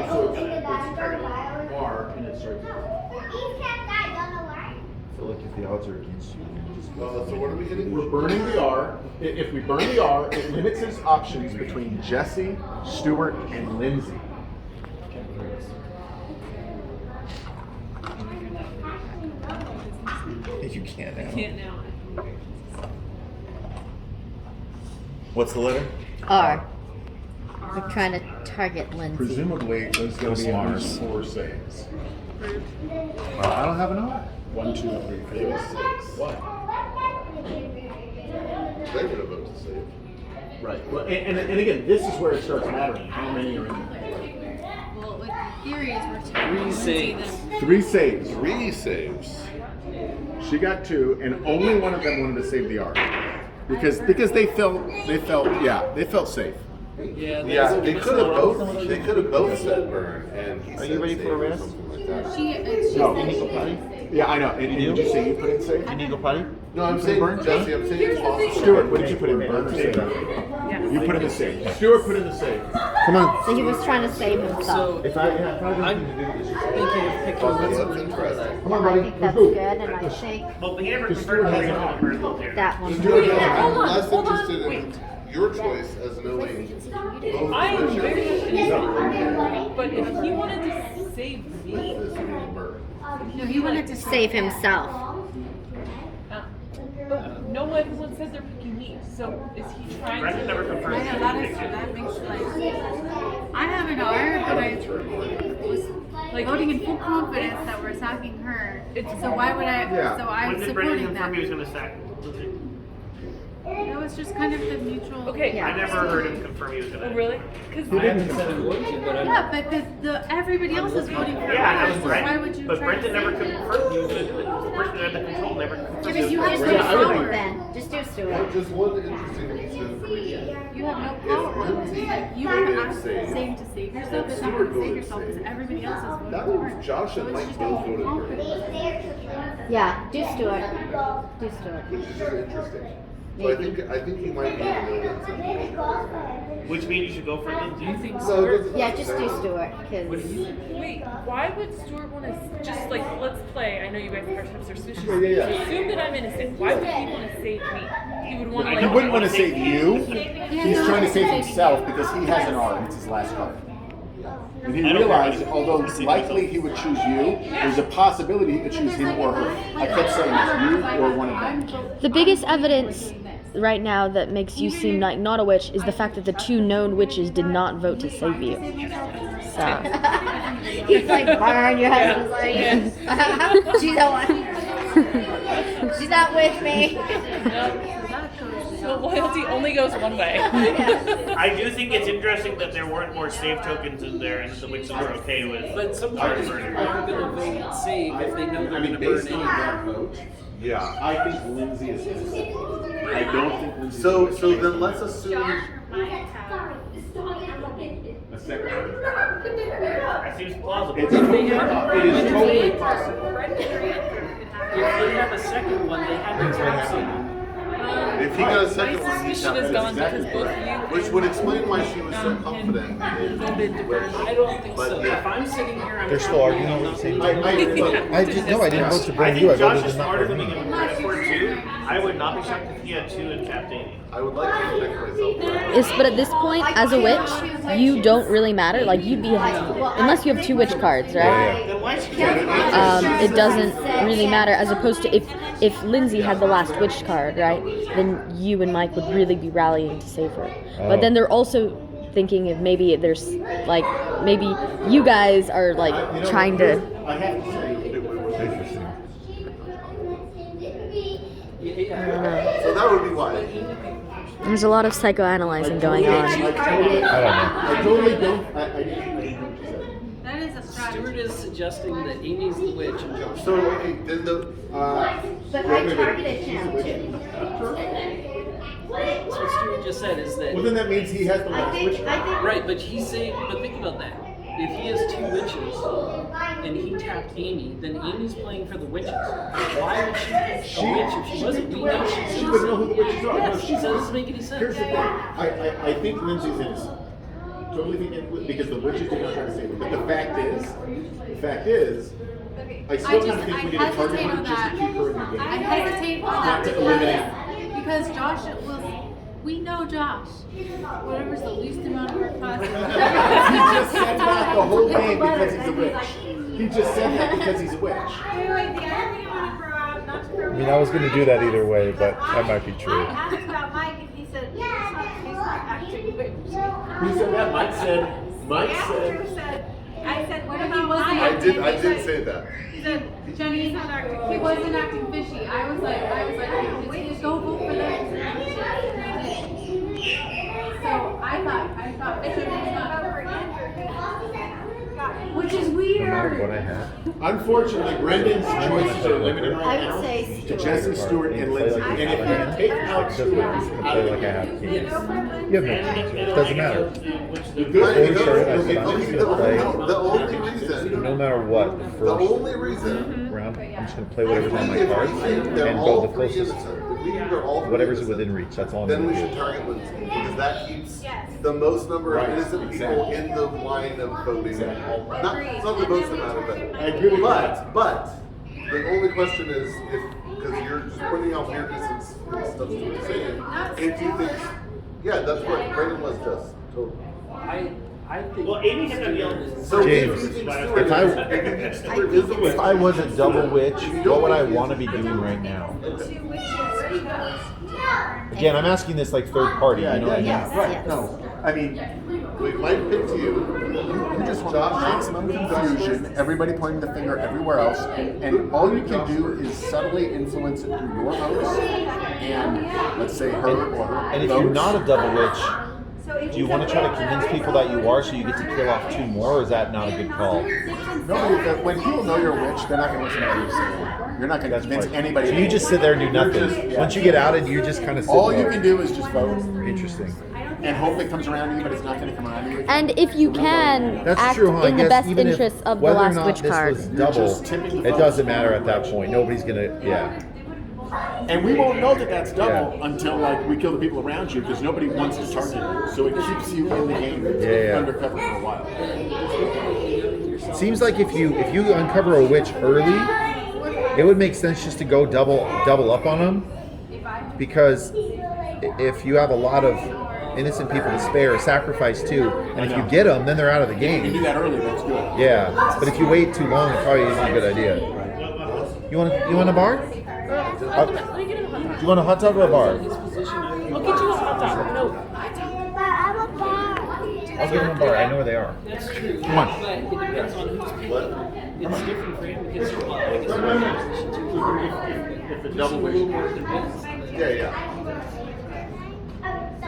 So it's R and it starts. I feel like if the odds are against you, then you just So what are we hitting? We're burning the R. If we burn the R, it limits his options between Jesse, Stewart, and Lindsay. you can't now. Can't now. What's the letter? R. We're trying to target Lindsay. Presumably, there's going to be at least 4 saves. I don't have an R. 1, 2, 3, 4, 6. What? They would have voted to save. Right. Well, and again, this is where it starts mattering. How many are in there? Well, what the theory is we're taking 3 Lindsay saves. then. 3 saves. 3 saves. She got 2, and only one of them wanted to save the R, because they felt safe. Yeah, Yeah, they could have both said burn, and he Are said you ready save for a or rest? something like that. She No. said she didn't say. Yeah, I know. And did you say you put in safe? You need to go potty? No, I'm saying Burn? Jesse. I'm saying it's possible. Stuart, what did you put in? Burn or save? Yes. You put in the save. Stuart put in the save. Come on. So he was trying to save himself. So If I have I'm thinking of picking Oh, Lindsay that's for interesting. that. Come on, I buddy. think Let's that's go. good, and I think Well, he never Because confirmed Stuart the has an burn villager. that one. Stuart has I'm Hold on, less hold on, interested in your choice as knowing both I am versions. very interested, but if he wanted to save me, This is gonna burn. No, he wanted to Save himself. but no one said they're picking me. So is he trying Brendan never to? confirmed. I know that makes I have an R, but I was Like, voting in full confidence that we're attacking her. It's So why would I? Yeah. So When I'm did Brendan supporting confirm he was that. going to sack? That was just kind of the neutral. Okay. I never heard him confirm he was going Oh, to. really? Because I haven't said I'm going to, but I'm. Yeah, but the everybody else is voting for Yeah, her. that was So why would Brendan. you But try Brendan to never say confirmed he was going to do it. The person who had the control never confirmed. Just he was you gonna have do no it. Yeah, I would power agree. then. Just do Well, Stuart. just one interesting piece of information. You have no If power. Lindsay Like you voted have to save, saying to save yourself. It's not Stuart going to save voted yourself because save, everybody else is voting that for means her. Josh and So it's Mike just both being voted for her, confident. Yeah, do Stuart. Do Stuart. which is interesting. So I think he might be Which means you should go for Lindsay. You think No, it Stuart? doesn't Yeah, just do necessarily- Stuart. What Because do you think? wait, why would Stuart want to just like let's play? I know you guys are suspicious. Yeah, yeah, yeah. Assume that I'm innocent. Why would he want to save me? He would want to I He like. wouldn't want to save you. He's no, trying to he's save saving himself you. because he has an R and it's his last card. And he I don't realized, care. although likely he would choose you, there's a possibility he could choose him or her. I kept saying it's you or one of them. The biggest evidence right now that makes you seem like not a witch is the fact that the two known witches did not vote to save you. So he's like, burn your husband's like, she's the one. She's not with me. Well, loyalty only goes one way. I do think it's interesting that there weren't more save tokens in there and the witches were okay with. But sometimes people are going to vote save if they know they're I mean, going to burn based on anyway. that vote, Yeah. I think Lindsay is innocent. I don't think Lindsay. So then let's assume. Josh might have. A second one. That seems plausible. It is totally possible. If they have a second one, they have to tap someone. If he got a second My one, he's suspicion is gone because both of you. which would explain why she was so him confident in voted to burn. I don't think so. But yeah. If I'm sitting here, I'm They're still arguing over the same thing. I didn't vote to I burn think you. I Josh voted is to not smarter than burn we me. give him credit for too. I would not be shocked if he had 2 and capped 80. I would like to protect myself. Is, but at this point, as a witch, you don't really matter. Like you'd be, unless you have 2 witch cards, right? Then why should he It doesn't really matter. As opposed to if Lindsay had the last witch card, right? Then you and Mike would really be rallying to save her. But then they're also thinking if maybe there's like maybe you guys are like trying to. I have to say, Interesting. Yeah. So that would be why. There's a lot of psychoanalyzing going on. I don't know. I totally don't. I didn't know what you said. That is a strategy. Stuart is suggesting that Amy's the witch and Josh. So okay, then the But I targeted him too. That's what Stuart just said is that. Well, then that means he has the last witch card. Right, but he's saying, but think about that. If he has 2 witches and he tapped Amy, then Amy's playing for the witches. Why would she pick a witch if she wasn't? We know she's She would know who the witches are. No, Yes, she's so it doesn't make any sense. Here's the thing. I think Lindsay's innocent. Totally think it, because the witches did not try to save her. But the fact is, I still kind of think we need to target hesitate her on just to that. keep her in the game. I hesitate on Not that to eliminate. because Josh will. We know Josh. Whatever's the least amount of our class. He just said that the whole game because he's a witch. He just said that because he's a witch. Wait, the other thing I want to throw out, not to throw I mean, I was going to do that either way, but that might be true. I asked about Mike and he said, he's not acting witch. Who said that? Mike said. Andrew said, I said, what about Mike? I did say that. He said, Jenny, he's not acting. He wasn't acting fishy. I was like, just go vote for them. So I thought fishy was not. Which is No weird. matter what I have. Unfortunately, Brendan's choices are limited right I would now say to Jesse Stewart and Lindsay. And if you take out Stewart out of the game, You have no chance. It doesn't matter. the Right, good because- started, I said, I'm okay, just the gonna play. only reason, No matter what, the the first only reason, round, I'm just going to play whatever's on my if cards we think and they're go all the three closest. innocent, if we think they're all three Whatever's innocent, within reach, that's all I'm then going we to should do. target Lindsay because that keeps the most number Right, of innocent people exactly. in the line of voting. Not, it's not the votes that matter, but I agree with but the only question is if because you're just pointing out weirdness and stuff that you're saying. If you think, yeah, that's what Brandon was just. Totally. I think. Well, Amy had to yell. So James, if you think Stewart if I- is a witch, If I wasn't double witch, what would I want to be doing right now? Again, I'm asking this like third party. You know what I mean? Yes, Right. yes. No. I mean, We might pick to you. you just want maximum confusion, everybody pointing the finger everywhere else, and all you can do is subtly influence it through your votes, and let's say her or her And if you're votes. not a double witch, do you want to try to convince people that you are so you get to kill off 2 more, or is that not a good call? Nobody, when people know you're a witch, they're not going to listen to what you're saying. You're not going to convince anybody. So you just sit there and do nothing. Yeah. Once you get outed, you just kind of sit All there. you can do is just vote Interesting. and hope it comes around to you, but it's not going to come around to you. And if you can That's act true, huh? I in the guess best even if- interests of the whether or last not witch this card. was double, just tipping the it votes. doesn't matter at that point. Nobody's gonna. Yeah. And we won't know that that's double Yeah. until like we kill the people around you because nobody wants to target you. So it keeps you in the game Yeah. undercover for a while. Seems like if you uncover a witch early, it would make sense just to go double up on them, because if you have a lot of innocent people to spare, sacrifice too, and if you get them, then they're out of the If you do game. that early, that's good. Yeah, but if you wait too long, it probably isn't a good idea. You want a bar? Do you want a hot dog or a bar? His position, I'll get you a hot dog. No. I'll give him a bar. I know where they are. that's true. Come on. But it depends on who's picking. It's different for him because he's in a position to If the he's double a witch, little more convinced. Yeah.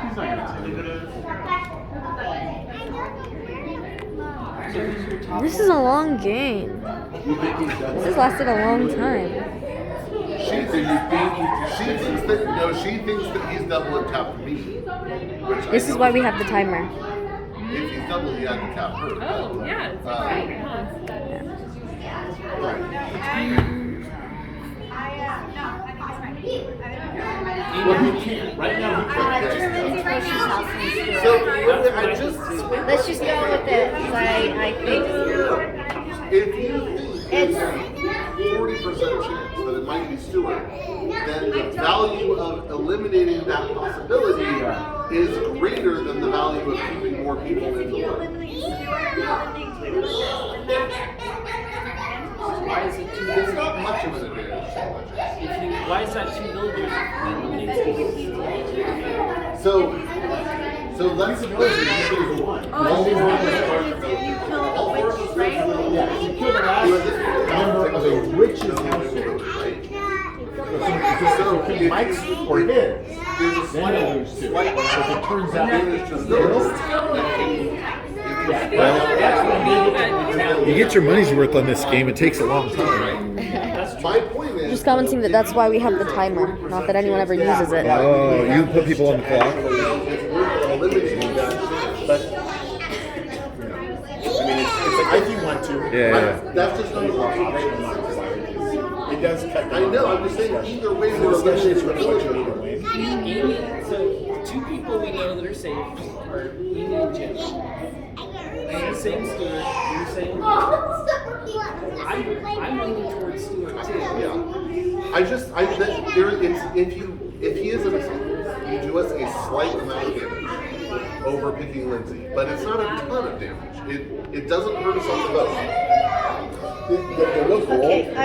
he's not going to take it. This is a long game. This has lasted a long time. She thinks that he's double and tapped me. Which This is why we have the timer. If he's double, he had to tap her. Oh, yeah. It's right. Huh. Well, he can't. Right now, he can't. So I just Let's just go with it. 'Cause I think if you think it's 40% chance that it might be Stewart, then the value of eliminating that possibility is greater than the value of keeping more people in the room. Why is it two It's not villagers? much of an advantage. Why is that 2 villagers? So let's He's a villager, he's the one. Oh, if you kill the witch, right? Yeah, if you kill the last member of a witch's household, so it could be Mike's or his, then you lose 2. But if it turns out it's just You get your money's worth on this game. It takes a long time. my point is Just commenting that that's why we have the timer. Not that anyone ever uses it. Oh, you put people on the clock. eliminating that. But I mean, it's like if you want to. Yeah. That's just not a It does cut. I know, I'm just saying either way we're Especially it's eliminating really what you need to win. Amy, so 2 people we know that are safe are Amy and Jim. She's saying Stewart, you're saying I'm leaning towards Stewart too. Yeah. If he is innocent, you do us a slight amount of damage over picking Lindsay, but it's not a ton of damage. It doesn't hurt us on the vote. The real goal Okay, I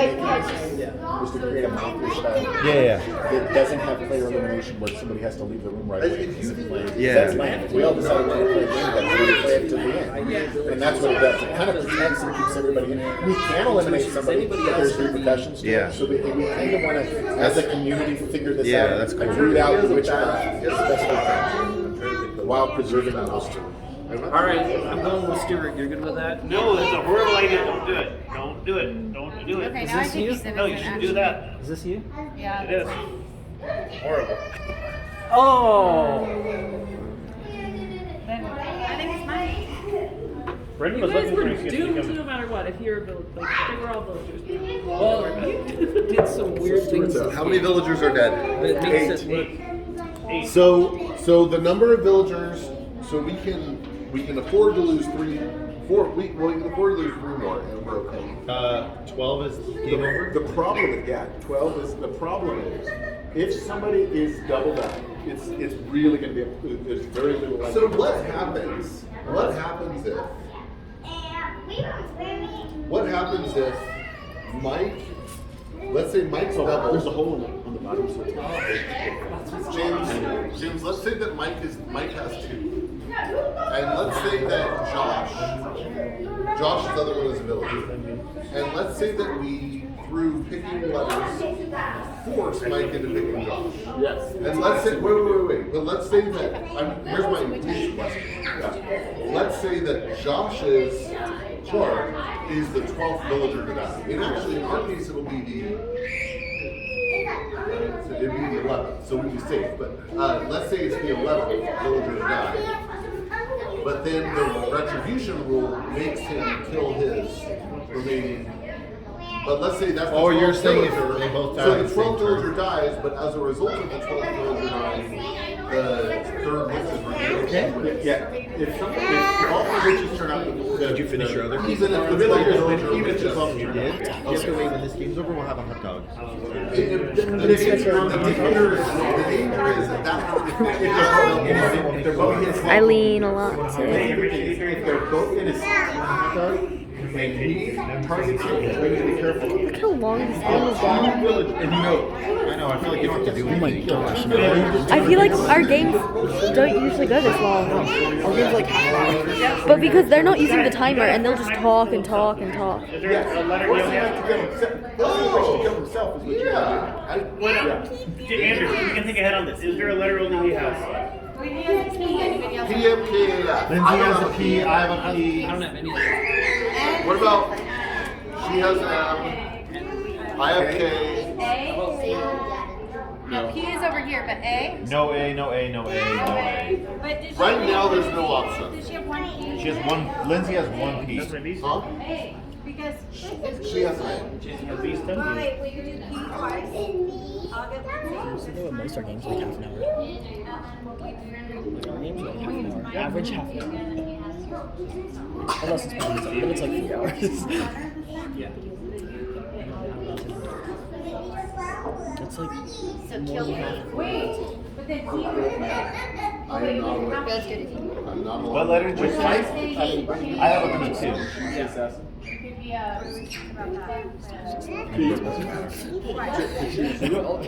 was to create a mouthpiece style Yeah. that doesn't have player elimination where somebody has to leave the room right away because it plays. Yeah. That's land. If we all decide we want to play a game, then we're going to play it to the end. And that's what it does. It kind of protects and keeps everybody in. We can eliminate somebody, but there's repercussions to Yeah. it. So we kind of want to, as a community, figure this Yeah, out. that's cool. And root out which are the best way while preserving those two. All right, I'm going with Stewart. You're good with that? No, that's a horrible idea. Don't do it. Don't do it. Don't do it. Okay, Is now I this think you? he's innocent. No, you shouldn't do that. Is this you? Yeah. It is. Horrible. Oh. Then I think it's mine. Brendan You was guys looking for were an excuse to doomed come. no matter what if you're a villager. Like, they were all villagers. Well, you did some weird things that How many villagers are dead? makes it look. So the number of villagers, so we can afford to lose 3, 4. We can afford to lose 3 more, and we're okay. 12 is game over. The problem is, 12 is, the problem is, if somebody is doubled up, it's really going to be, there's very little likelihood. So what happens? What happens if Mike? Let's say Mike's double. There's a hole in on the bottom. So James, let's say that Mike has 2. And let's say that Josh's other one is a villager. And let's say that we, through picking letters, force Mike into picking Josh. yes. And let's say, wait. But let's say that, here's my next question. Let's say that Josh's card is the 12th villager to die. And actually, in our case, it'll be the 11th, so we'd be safe. But let's say it's the 11th villager to die. But then the retribution rule makes him kill his remaining. But let's say that's the 12th you're saying if villager. they both die So at the the same 12th turn. villager dies, but as a result of the 12th villager dying, the third witch is revealed. Yeah. If all the witches turn out, Did you finish your other piece? Even if the villagers villager, win, even if the 12 You turn did? out. Also, wait, when this game's over, we'll have a hot dog. The danger is that If they're both in a I lean a lot too. if they're both in a hot dog, and he targets you, you need to be careful. Look how long this game is going. And you know, I know, I feel like you have to do anything. Oh my gosh, I feel like our games don't usually go this long. Our games like half an hour. But because they're not using the timer and they'll just talk and talk and talk. Is there a letter you only have? kill himself is what you Andrew, you can think ahead on this. Is there a letter only he has? Anybody else? PMKAF. Lindsay has a P, I have a P. I don't have any. What about she has M, I have K. No, P is over here, but A? No A, no A, no A, no A. But did she Right now, have- there's no Did option. she have one P? She has one, Lindsay has one P. That's my beast. Huh? A, because She has an Jason has beast too. why, will you do P twice? I'll get the P. Most our games like half an hour. And then what we do. Our games are like half an hour. Average half an hour. Unless it's been but it's like 4 hours. It's like So kill me. Wait, but then P would I am not aware. That's good. I'm not What allowed. letter did you say? I have a P too. could be about that.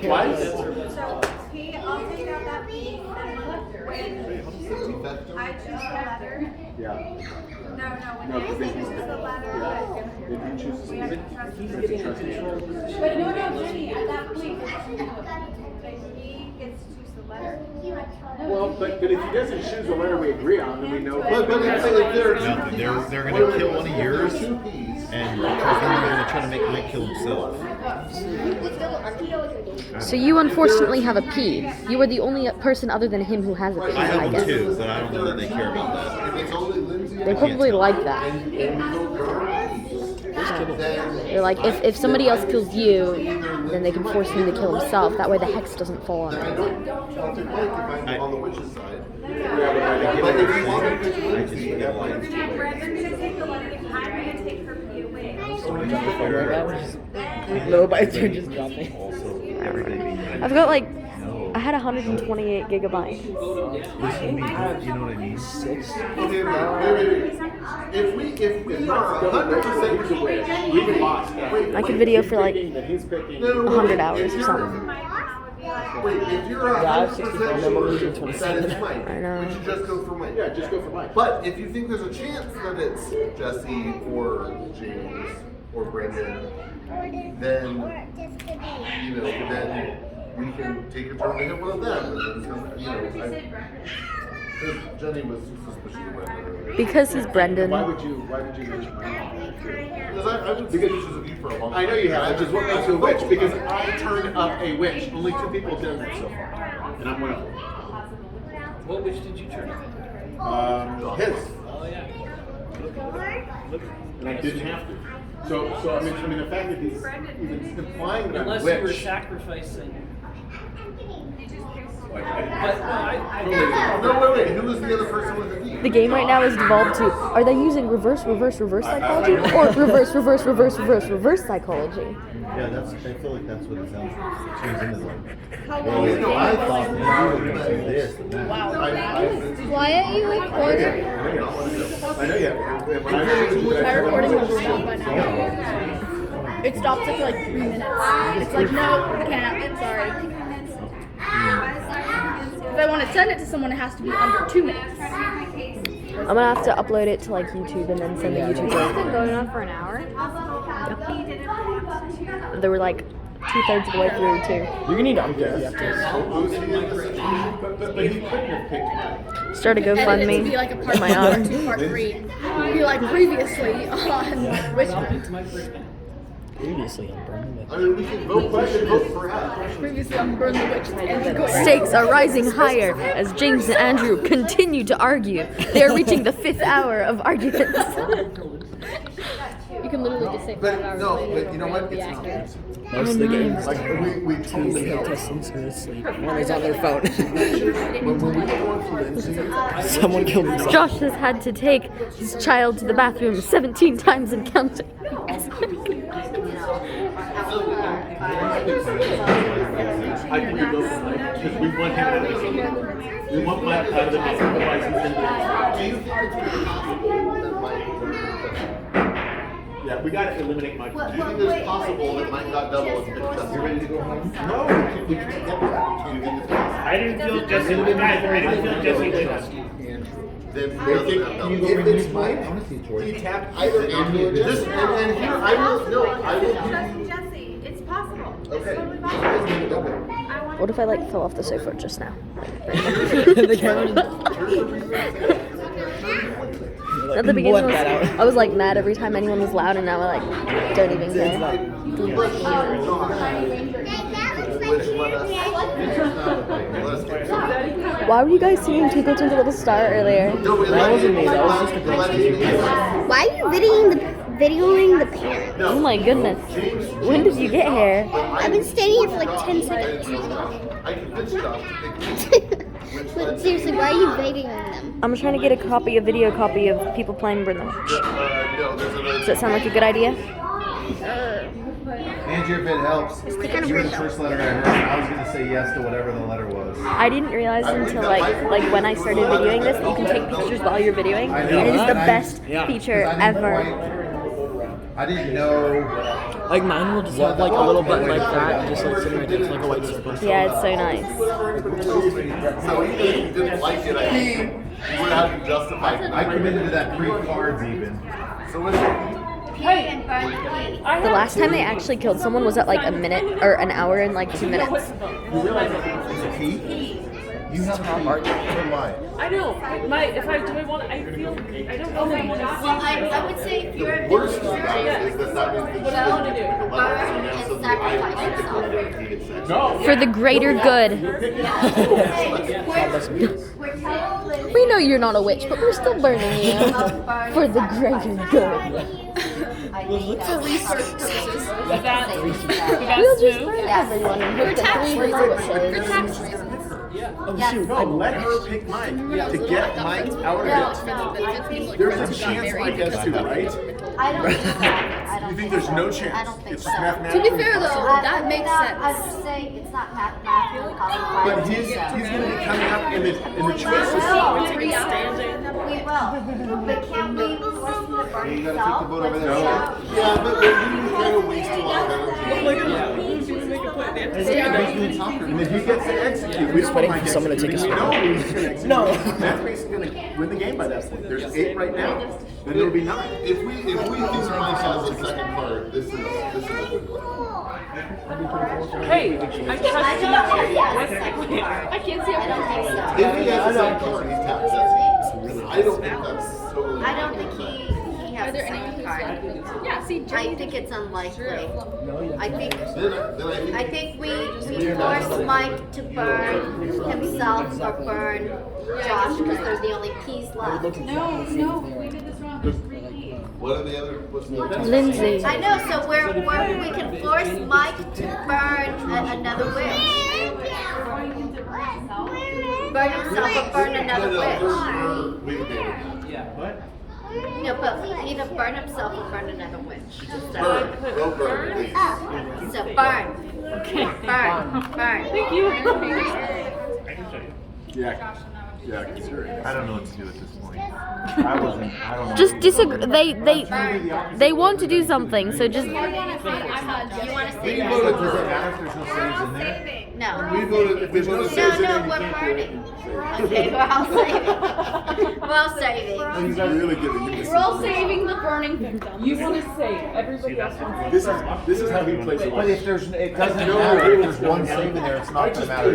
Twice? So P, I'll take out that P, and when I choose the letter. Yeah. No, when No, they but they choose use the letter. If you choose We have to trust it's him. a trust issue. But no, Jenny, at that point, it's two. But he gets to choose the letter. Well, but if he doesn't choose the letter we agree on, then we know. But if there are Nothing. They're gonna kill one of yours, two P's. and because then they're gonna try to make Mike kill himself. So you unfortunately have a P. You are the only person other than him who has a P, I have I one guess. too, but I don't know that they care about that. If it's only Lindsay They probably like that. and we don't burn P's, then They're like, if somebody else kills you, then they can force him to kill himself. That way the hex doesn't fall on I him. don't count it Mike if I'm on the witch's side. I get what you're saying. I just feel like Brendan's gonna take the letter, I'm gonna take her P away. little by turn just dropping. I've got like, I had 128 gigabytes. you know what I mean? Okay, wait. If we are 100% We lost. I could video for like He's picking. 100 hours or something. Wait, if you're Yeah, I have 64, 100% then we're losing sure 27. that it's Mike, I know. we should just go for Mike. Yeah, just go for Mike. But if you think there's a chance that it's Jesse or James or Brendan, then then we can take a turn to hit one of them. And then, because Jenny was suspicious of Brendan earlier. Because he's Brendan. Why would you mention Mike? Because I've been suspicious of you for a long time. I know you have, which is what makes you a witch, because I turned up a witch. Only 2 people have done that so far. And I'm one of them. What witch did you turn? His. Oh yeah. And I didn't have to. So I mean, the fact that he's even implying that I'm a Unless you were witch. sacrificing. Like, But no, No, wait. Who was the other person with the D? The game right now is devolved to, are they using reverse psychology? Or reverse psychology? Yeah, I feel like that's what it sounds like. It turns into like, How No, I thought maybe we were gonna do this and that. Why aren't you recording? I know you have. My recording will stop by now. It stops after like 3 minutes. It's like, no, you can't. Sorry. If I want to send it to someone, it has to be under 2 minutes. I'm gonna have to upload it to like YouTube and then send the YouTube It's link. been going on for an hour. They were like 2/3 of the way through too. You're gonna need to update it after. But he couldn't have picked. Start a And it GoFundMe would be like a for part my 2, part arm. 2, part 3. It'd be like previously on Witch. Previously on Burn the I mean, we can vote for half. Previously on Burn the Witch. And then Stakes are rising higher as James and Andrew continue to argue. They are reaching the 5th hour of arguments. you can literally just say 5 But hours no, later. but you know what? Be It's not. accurate. Most of the games. Like we totally They help. test them asleep. One is on their phone. When we go on for Lindsay, Someone killed himself. Josh has had to take his child to the bathroom 17 times and counting. I think we go for Mike because we want him out of the game. We want Mike out of the game. Otherwise, he's going to. Yeah, we got to eliminate Mike. Do you think it's possible that Mike got double and picked us? You ready to go home? No, we can't get that. Do you think it's possible? I didn't feel Jesse. Guys, I didn't feel Jesse with us. Then he doesn't have double. If it's Mike, he tapped either Andrew or Just, Jesse. and here, I will give Jesse, it's possible. Okay. It's totally possible. What if I like fell off the sofa just now? The camera. At the beginning, Blend that out. I was like mad every time anyone was loud, and now I like don't even care. which let us get Why were you guys singing Twinkle Twinkle Little Star earlier? No, That wasn't me, that was just a Why are you videoing the parent? Oh my goodness. When did you get here? I've been standing here for like 10 seconds. I convinced Josh to pick But seriously, why are you videoing them? I'm trying to get a video copy of people playing Burn the Witch. no, there's another. Does that sound like a good idea? Andrew, if it helps, kind of you were the weird, first letter I heard. I was gonna say yes to whatever the letter was. I didn't realize until like when I started videoing this, you can take pictures while you're videoing. I know. It is the I- best yeah. feature 'Cause I didn't ever. I didn't know. Like mine will just have like a little button like that, just like sitting right there, it's like a white circle. Yeah, it's so nice. So even if you didn't like it, I think you would have to justify it. I committed to that pre-cards even. So what's The last time they actually killed someone was at like a minute or an hour and like 2 minutes. You realize it's a key? You have a key. Why? I know. If I do, I want. I feel. I don't know if I want to. Well, I would say if you're a worst villager, about it is that that means that well, you didn't pick a letter. So now and suddenly sacrifice I pick yourself. a letter and he gets sex. No. For the greater good. We're telling Liz We know you're not a witch, but we're still burning you. For the greater good. For research purposes. We'll just burn everyone and hit the three witches. Oh shoot. No, let her pick Mike to get Mike out of it. There's a chance Mike has to, right? I don't think that. You think there's no chance? I don't think It's so. just To mathematically be fair though, impossible. that makes I sense. would say it's not mathematically possible. But he's going to be coming up in the choices. We will. But can't we force him to burn You gotta take the himself? vote over there. Yeah, but you kind of waste a lot of energy. And if he gets to execute, we don't waiting want for someone to take a executing. swing. We know he's going to execute. No. That's basically going to win the game by that point. There's 8 right now. Then there'll be 9. If we think Mike has a second card, this is a good one. Hey, I trust you. I can't see I don't think so. If he has a second card, he's tapped Jesse. I don't think that's totally. I don't think he has a second card. Yeah, see, I think it's unlikely. I think Then I think we force Mike to burn himself or burn Josh because they're the only peas left. No, we did this wrong. There's 3 keys. what are the other? What's the other? Lindsay. I know, so we can force Mike to burn another witch. Burn himself or burn another witch. We've dated. Yeah. No, but either burn himself or burn another witch. Burn. Go burn, please. So burn. Okay. Burn. Burn. Thank you. Yeah. Yeah, consider it. I don't know what to do at this point. I don't know. Just disagree. They want to do something, so just. You want to We say voted Does for it it. matter if there's no saves in there? no. We voted, if there's no saves in there, No, you what can't party? do it. Okay, we're all saving. We're all saving. Oh, you guys really giving me this. We're all saving the burning victim. You want to save. Everybody else wants to This is how he plays But life. if it doesn't matter. If there's one save in there, it's not going to matter.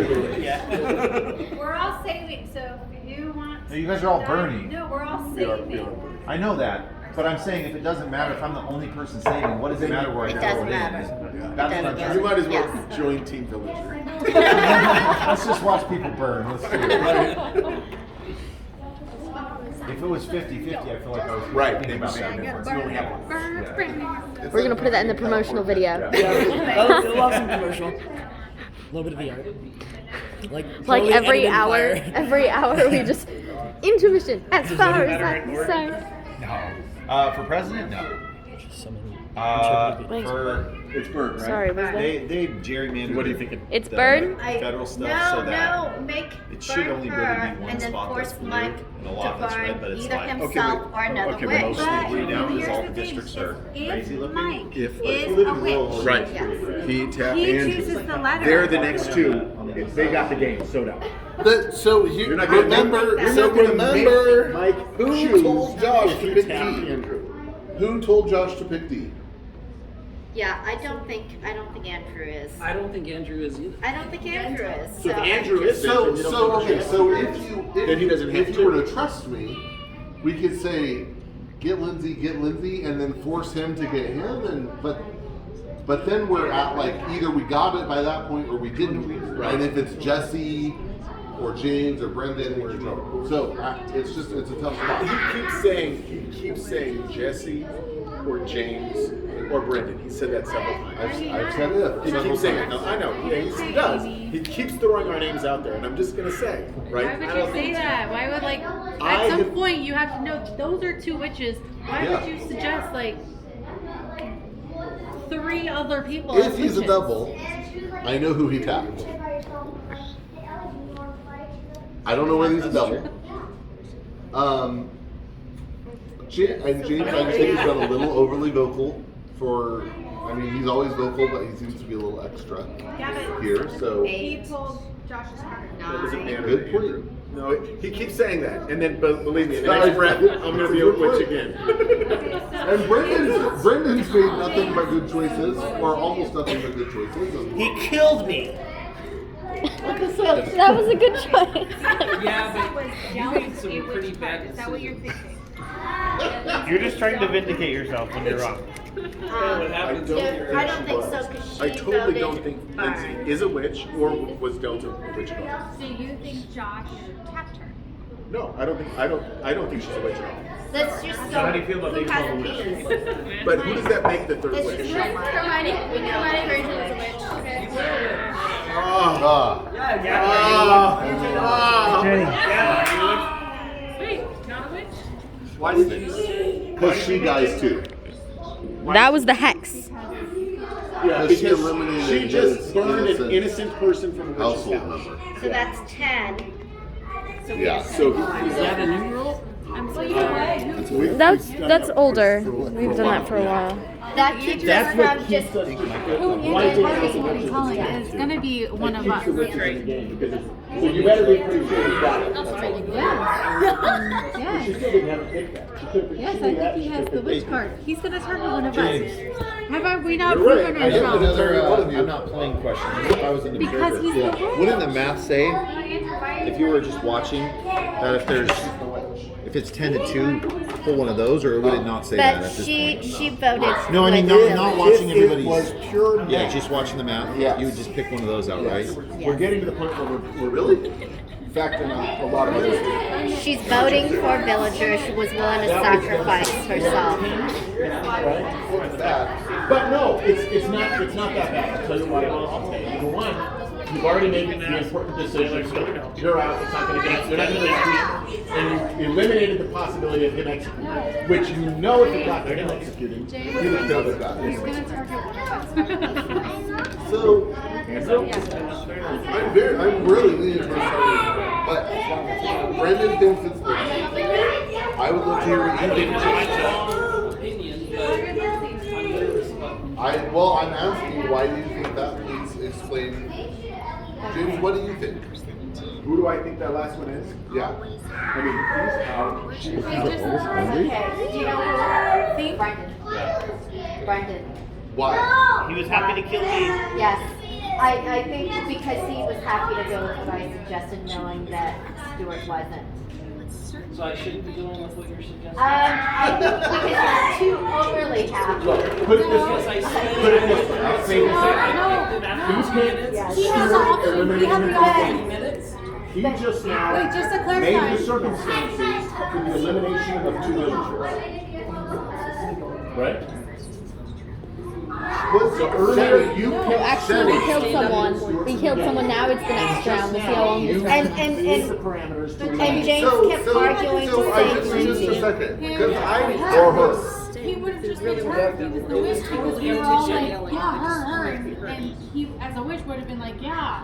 We're all saving, so if you want. No, you guys are all burning. No, we're all We are saving. I know that. But I'm saying if it doesn't matter, if I'm the only person saving, what does it matter where I It go? doesn't in? matter. That's what I'm It trying You to might as well Yes. join Team Villager. Let's just watch people burn. Let's do it. If it was 50-50, I feel like I was Right, thinking about that difference. You only have one. We're gonna put that in the promotional video. It'll have some commercial. A little bit of the art. Like totally Every edited hour, fire. every hour we just intuition as far as I can say. No. For president, no. Wait. For It's Bird, right? Sorry, was that? they gerrymandered. What are you thinking? It's the Bird? federal stuff so that No, make it should burn only really her be one and then spot force that's blue Mike and a lot to that's red, burn but it's either like himself or another okay, witch. mostly blue now because here's all the the thing, districts is are if crazy looking. Mike If is a witch. Right. Yes. He tapped He Andrew. chooses the letter. They're the next two. They got the game. So no. So here, You're not gonna remember, make- so you're not gonna remember, make Mike who choose told Josh if to he pick tapped D? Andrew. Who told Josh to pick D? Yeah, I don't think Andrew is. I don't think Andrew is either. I don't think Andrew is. So if Andrew is there, So, then you don't so give a okay, shit. so if Then he doesn't have if to. you were to trust me, we could say, get Lindsay, and then force him to get him, and but then we're at like either we got it by that point or we didn't, right? And if it's Jesse or James or Brendan, we're in trouble. So it's a tough spot. He keeps saying Jesse or James or Brendan. He said that several times. I've said it. He several keeps saying it. times. No, I know. Yeah, he does. He keeps throwing our names out there, and I'm just gonna say, right? Why would you say that? Why would I at some have- point you have to know those are two witches. Why Yeah. would you suggest 3 other people? If as he's a witches? double, I know who he tapped. I don't know whether he's a double. James, I just think he's been a little overly vocal for. I mean, he's always vocal, but he seems to be a little extra here. So He pulled Josh's card. It doesn't matter Good to point. Andrew. No, he keeps saying that, and then, but believe me, in the next breath, I'm gonna be a witch again. and Brendan's made nothing but good choices, or almost nothing but good choices. And He killed me. like I said, That was a good choice. Yeah, but you made some pretty bad Is that what you're decisions. thinking? You're just trying to vindicate yourself when you're wrong. What happens? I don't think so because I she totally voted don't think Lindsay burn. is a witch or was dealt a witch card. So you think Josh tapped her? No, I don't think she's a witch at all. Let's just go. So how do you feel about who being has called a a witch? piece? But who does that make the third Let's witch? just go. Hermione. We know Hermione Granger was a witch. Okay. Ah. Wait, not a witch? Why did you? because she dies too. That was the hex. Yeah, Because she because eliminated she just his burned innocent an innocent person from a witch's Household house. member. So that's 10. So Yeah. So Is that a new rule? Well, you know what? That's older. We've done that for a while. that keeps us from just. It's gonna be one of us. So you better be pretty sure you got it. That's all. Yes. She still didn't have a pick that. She could've- Yes, she I did think he that. has the witch card. He's gonna target one of us. James. Have we not You're right. proven I it have wrong? I'm not playing questions. If I was an Because observer. he's the witch. Wouldn't the math say, if you were just watching, that if it's 10-2, pull one of those, or would it not say that at But this she point? voted. No, I mean with not the watching If everybody's. it was pure Yeah, math. just watching the math. Yes. You would just pick one of those out, right? We're getting to the point where we're really factoring a lot of other stuff. She's voting for Villager. She was willing to sacrifice herself. But no, it's not that bad. I'll tell you why. I'll tell you. Number one, you've already made the important decision. You're out. It's not going to get. You're not going to execute. And you eliminated the possibility of him executing, which you know if it got to him executing, you would know that got He's gonna target one of us. So I'm really leaning towards starting But Brendan thinks it's Lindsay. I would love to hear what you think. Opinion, but I'm nervous about I'm asking, why do you think that? Please explain. James, what do you think? Who do I think that last one is? Yeah. I mean, Do you know who? See? Brendan. Why? He was happy to kill me. Yes. I think because he was happy to go with what I suggested, knowing that Stuart wasn't. So I shouldn't be going with what you're suggesting? I think because you're too overly happy. Put it this Because way. I said Put it this way. I'll say this. Who's Yes. He has the option. He has the option. minutes? He just now Wait, just to clarify. made the circumstances for the elimination of 2 villagers. Right? So earlier you No, actually, we killed someone. We killed someone. Now it's the next round. We'll see how long this round. and the parameters to And eliminate. James kept arguing to I say just a Lindsay. second, because I Or her. He would have just been her. He was the witch. Because we were all like, yeah, her. And he, as a witch, would have been like, yeah.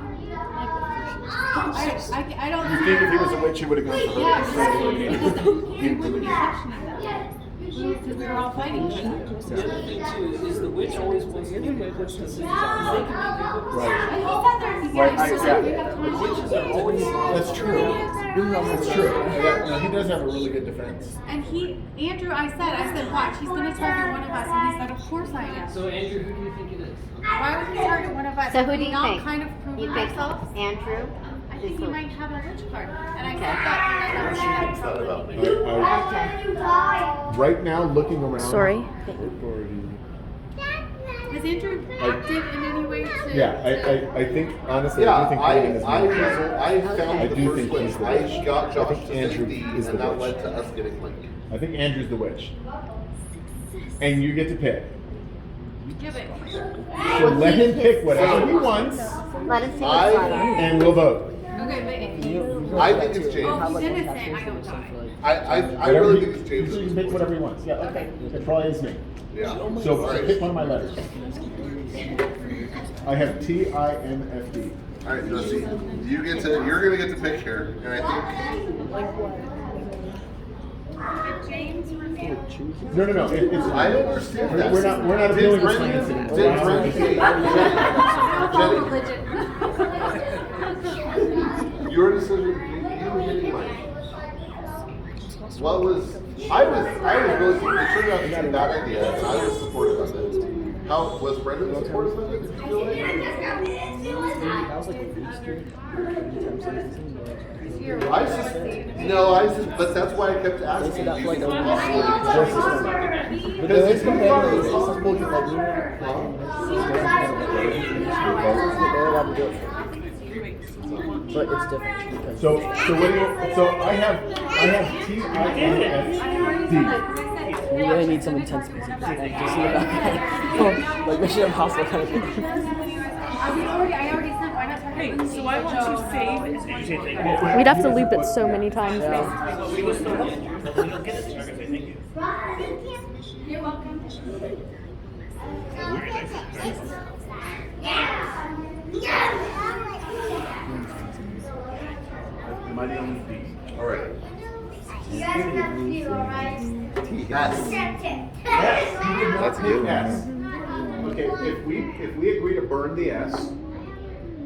Like, I don't You think if he was a witch, he would have gone for her? Yeah, exactly. Because he wouldn't be questioning that. Because we were all fighting each other. The other thing too is the witch always wants to make good decisions. They can make good Right. And he said there, Right, yeah, I- he said we have time. Witches are always That's true. That's true. Yeah, no, he does have a really good defense. And Andrew, I said, watch, he's going to target one of us. And he said, of course I am. So Andrew, who do you think it is? Why would he target one of us? So who do you Not think? kind of proving You think ourselves? Andrew? I think he might have a witch card. And I Okay. said that, and I don't think that's Not about me. Right now, looking around. Sorry. Is Andrew active in any way to... Yeah, I think honestly, Yeah, I do think Brandon is more. I found I the do first think place. he's the I witch. got I Josh think to Andrew 50, is the and that witch. led to us getting Lindsay. I think Andrew's the witch. And you get to pick. Give it. So let him pick whatever he wants, Let us see I- what's on. and we'll vote. Okay, I think it's James. Oh, he's innocent. I don't die. I Whatever really he- think it's James. He can pick whatever he wants. Yeah, okay. It probably is me. Yeah. So Alright. pick one of my letters. I have TIMFD. All right, Jesse, you're gonna get to pick here, and I James refused. No. It's, I understand that. We're not appealing Did to science Brendan- anymore. did Brendan- Religion. Your decision. You really mine. What was? I was really. It turned out to be a bad idea, and I was supportive of it. How was Brendan supportive of it? Did you feel like? But that's why I kept asking. that for like a Because if you thought it was possible, you they're allowed to do it. But it's different because So what do you? So I have TIMFD. we really need some intense music. Just see about like Mission Impossible kind of thing. I already sent. Why not target Lindsay? So I want to save. Did you say thank you? We'd have to loop it so many times. We will still get it. We don't get it. So I'm gonna say thank you. You're welcome. Am I the only B? All right. Yes. Let's hit S. Okay, if we agree to burn the S,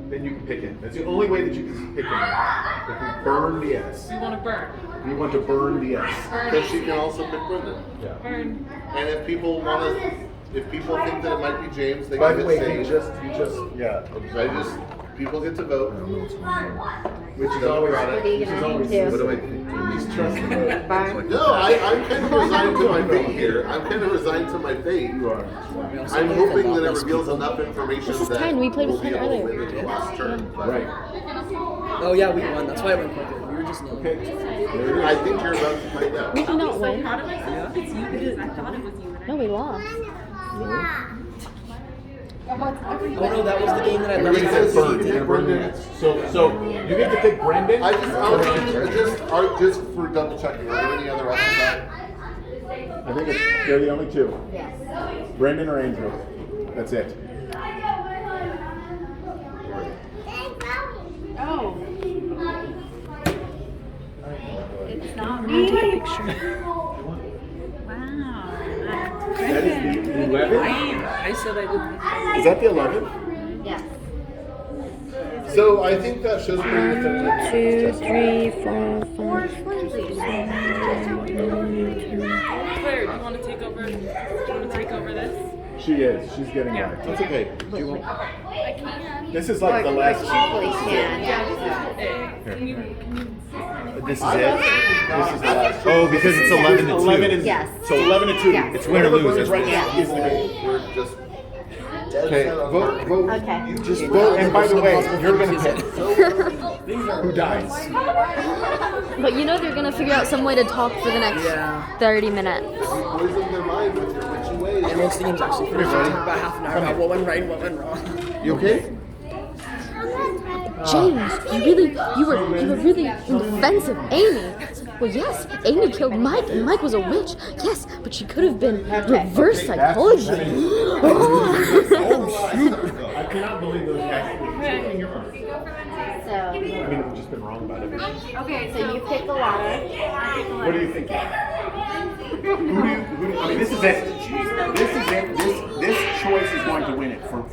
then you can pick him. That's the only way that you can pick him. If we burn the S. You want to burn. We want to burn the S. Because she can also pick Brendan. Yeah. Burn. And if people if people think that it might be James, they By can the hit way, save. People get to vote. Which is always What are you gonna do? What do I do? Just trust the vote. Burn. No, I'm kind of resigned to my fate here. I'm kind of resigned to my fate. You are. I'm hoping that it reveals enough information This is that 10. We played we'll with be 10 able to earlier. win the last turn. But Right. Oh yeah, we won. That's why I went quicker. We were just nailing Okay. it. There it I is. think you're about to find out. We did not win. Proud of myself. It's you because I thought it was you. No, we lost. Oh no, that was the game that I Everybody left. says Burn. You're gonna burn the S. So you get to pick Brendan. Just for double checking, are there any other options out? I think they're the only two. Yes. Brendan or Andrew. That's it. Oh. not I'm me. gonna take a picture. Wow. That is the 11th? I said I did. Is that the 11th? Yes. So I think that shows me. 1, 2, 3, 4, 5. Claire, do you want to take over? Do you want to take over this? She is. She's getting back. That's okay. This is like the last. Truthfully can. This is it. This is the last. Oh, because it's 11 to 2. 11 and Yes. So 11 to 2. Yes. It's win or lose. That's right right. now. Is the game. We're just. Okay, vote. Okay. You Just vote, and by the way, you're gonna pick who dies. But you know they're gonna figure out some way to talk for the next 30 minutes. poison their mind with your witchy ways. And once the game's actually finished, we'll talk about half an hour about what went right and what went wrong. You okay? James, you were really in defense of Amy. Well, yes, Amy killed Mike, and Mike was a witch. Yes, but she could have been reverse psychology. I cannot believe those guys were taking your arm. So, I mean, I've just been wrong about everything. Okay, so you pick a letter. What do you think? Who do you, I mean, this is it. This choice is going to win it for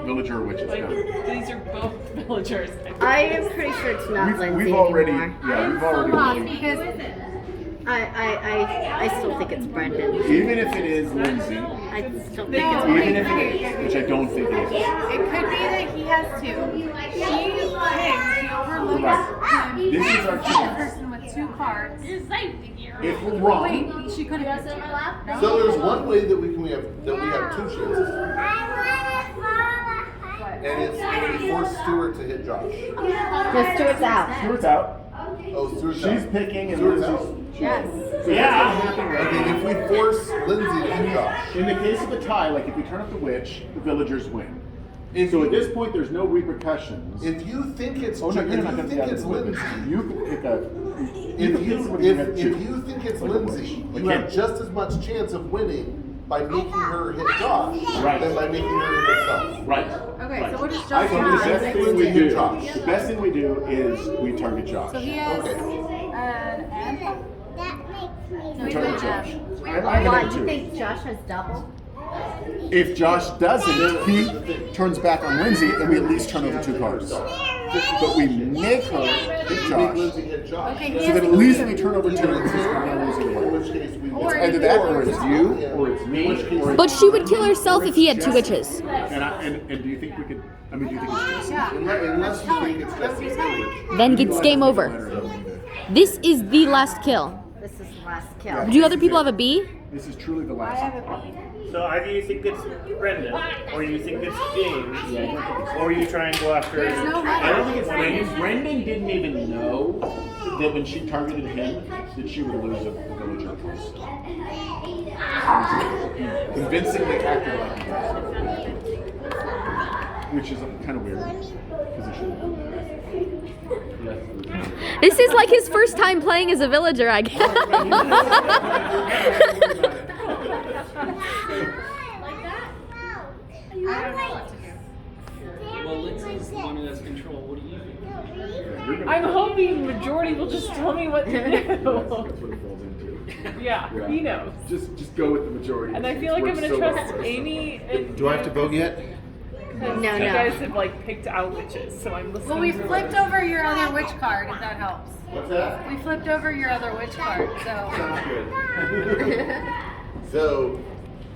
villager or witches. Like, Go. these are both villagers. I am pretty sure it's not Lindsay We've already, anymore. we've already. because I still think it's Brendan. Even if it is Lindsay, I still think No, it's even Brendan. if it is, which I don't think it is. it could be that he has two. She overlooks Right. him. This is our One chance. person with two cards. If we're wrong, Wait, she could have two. No? So there's one way that we have two chances, and it's if we force Stuart to hit Josh. No, Stuart's out. Stuart's out. Oh, Stuart's She's out. picking and Stuart's Lindsay's. out. Yes. Okay, if we force Lindsay to hit Josh. In the case of a tie, like if we turn up the witch, the villagers win. So at this point, there's no repercussions. If you think it's Oh no, if you're not you going to think be it's Lindsay, You can pick a. if pick you somebody who had if two. you think it's Like a Lindsay, witch. you Like have him. just as much chance of winning by making her hit Josh Right. than by making her hit herself. Right. Okay, right. so what does I Josh think have? the best thing we Lindsay hit do. Josh. The best thing we do is we target Josh. So he has Okay. an M. We target Josh. I Why? have You two. think Josh has double? If Josh doesn't, he turns back on Lindsay, and we at least turn over two cards. But we make her hit Make Josh. Lindsay hit Josh. Okay, he So has that at least we turn over two, and we're not losing In one. which case we It's win. either that, or it's you, or it's me, or it's But she would kill herself if he had two witches. And do you think we could? I mean, do you think it's Jesse? Unless you think it's Jesse's village. Then it's game over. This is the last kill. This is the last kill. Do other people have a B? This is truly the I last. have a B. So either you think it's Brendan, or you think it's James, or you try and go after. There's no I don't think it's letter. Brendan. Brendan didn't even know that when she targeted him, that she would lose a villager close. Convincingly acted like he did. Which is kind of weird. Because he should have done that. This is like his first time playing as a villager, I guess. Well, Lindsay's the one who has control. What do you think? I'm hoping the majority will just tell me what to That's do. what it falls into. Yeah, he knows. Just go with the majority. And I feel like I'm gonna Works so well trust for us. Amy and Do I have to vote yet? No, you no. guys have like picked out witches, so I'm listening. Well, we to flipped over your other witch card, if that helps. What's that? We flipped over your other witch card, so. Sounds good. So,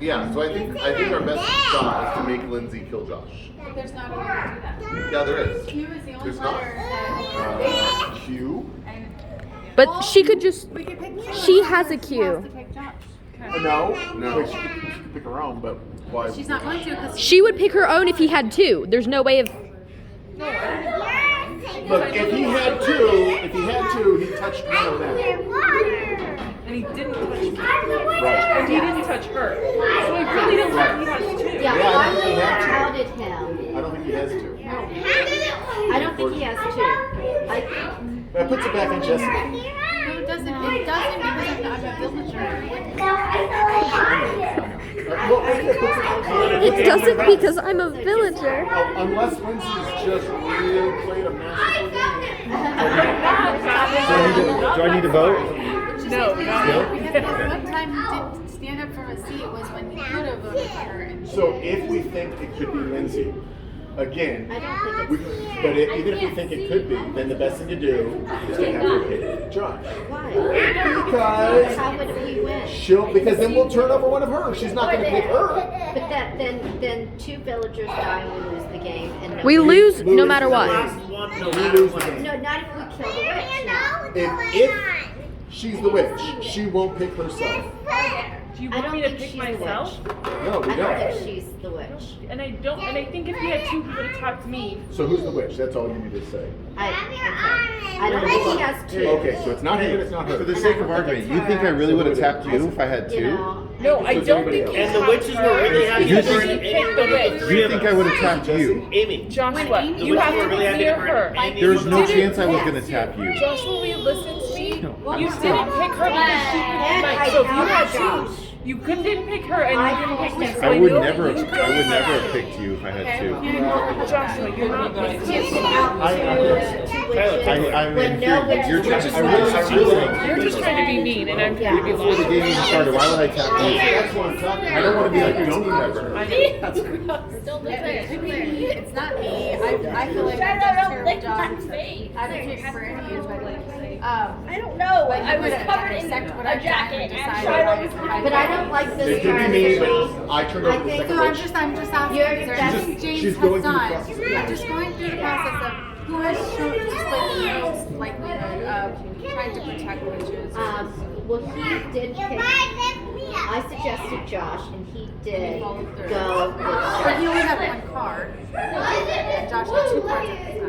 yeah. So I think our best shot is to make Lindsay kill Josh. But there's not a way to do that. Yeah, there is. Q is the only There's not. letter that. Q? And But she could just. we could pick Q. She and has a who Q. wants to pick Josh. No. No. Wait, she could pick her own, but why? She's not going to because She would pick her own if he had two. There's no way of. Look, if he had two, he touched one of them. and he didn't touch me. Right. And he didn't touch her. So I really don't think he has two. Yeah, Yeah, I think he had to. outed him. I don't think he has to. I don't think he has two. I think. That puts it back on Jesse. No, it doesn't. It doesn't because I'm a villager. It doesn't because I'm a villager. Unless Lindsay's just really played a masterful game. Do I need to vote? No, not Because the one time he didn't stand up from a seat was when he could have voted for her. And So if we think it could be Lindsay, again, I don't think it's. even if we think it could be, then the best thing to do is to have her pick Josh. Why? Because How would we win? because then we'll turn over one of hers. She's not going to pick her. But then two villagers die and we lose the game. And We lose no matter what. We lose the game. No, not if we kill the witch. No. If she's the witch, she won't pick herself. Do you I want don't me to think pick she's the myself? witch. No, we I don't don't. think she's the witch. And I don't. And I think if we had two people to talk to me, So who's the witch? That's all you need to say. I don't think he has two. Okay, so it's not him and it's not her. For the sake of argument, you think I really would have tapped you if I had You two? know, no, I So it's don't anybody think. else. And the witches were really happy You to think- burn Pick the witch. You think I would have tapped you? Amy. Joshua, Amy- you have were to really be happy near to burn her. Amy. There's no Didn't- chance I was going to tap you. Joshua, will you listen to me? I'm You still- didn't pick her because she picked Mike. So if you had two, you didn't pick her and you didn't pick me. So I would know never that have. you I would don't never have- have picked you if I had two. Joshua, you're not listening. two witches I'm when no infuriated. witches You're were just- You're just trying to be mean, and I'm trying to be Before the game even started, why would I tap you? That's what I'm talking about. I don't want to be like your team member. I know. It's not me. I feel like I've done a terrible job. I don't pick for any of my I don't know. But I you was would covered in dissect what a I've done jacket and and decide Shiloh if was I- But I don't like It this could be me, strategy. but I turned I over the think second So I'm witch. just asking, You're- is there that's- anything James she's has going through the done? process. I'm just going through the process of who has displayed the most likelihood of trying to protect witches. Well, he did pick. I suggested Josh, and he did go with But he Josh. only had one card, and Josh had two cards at the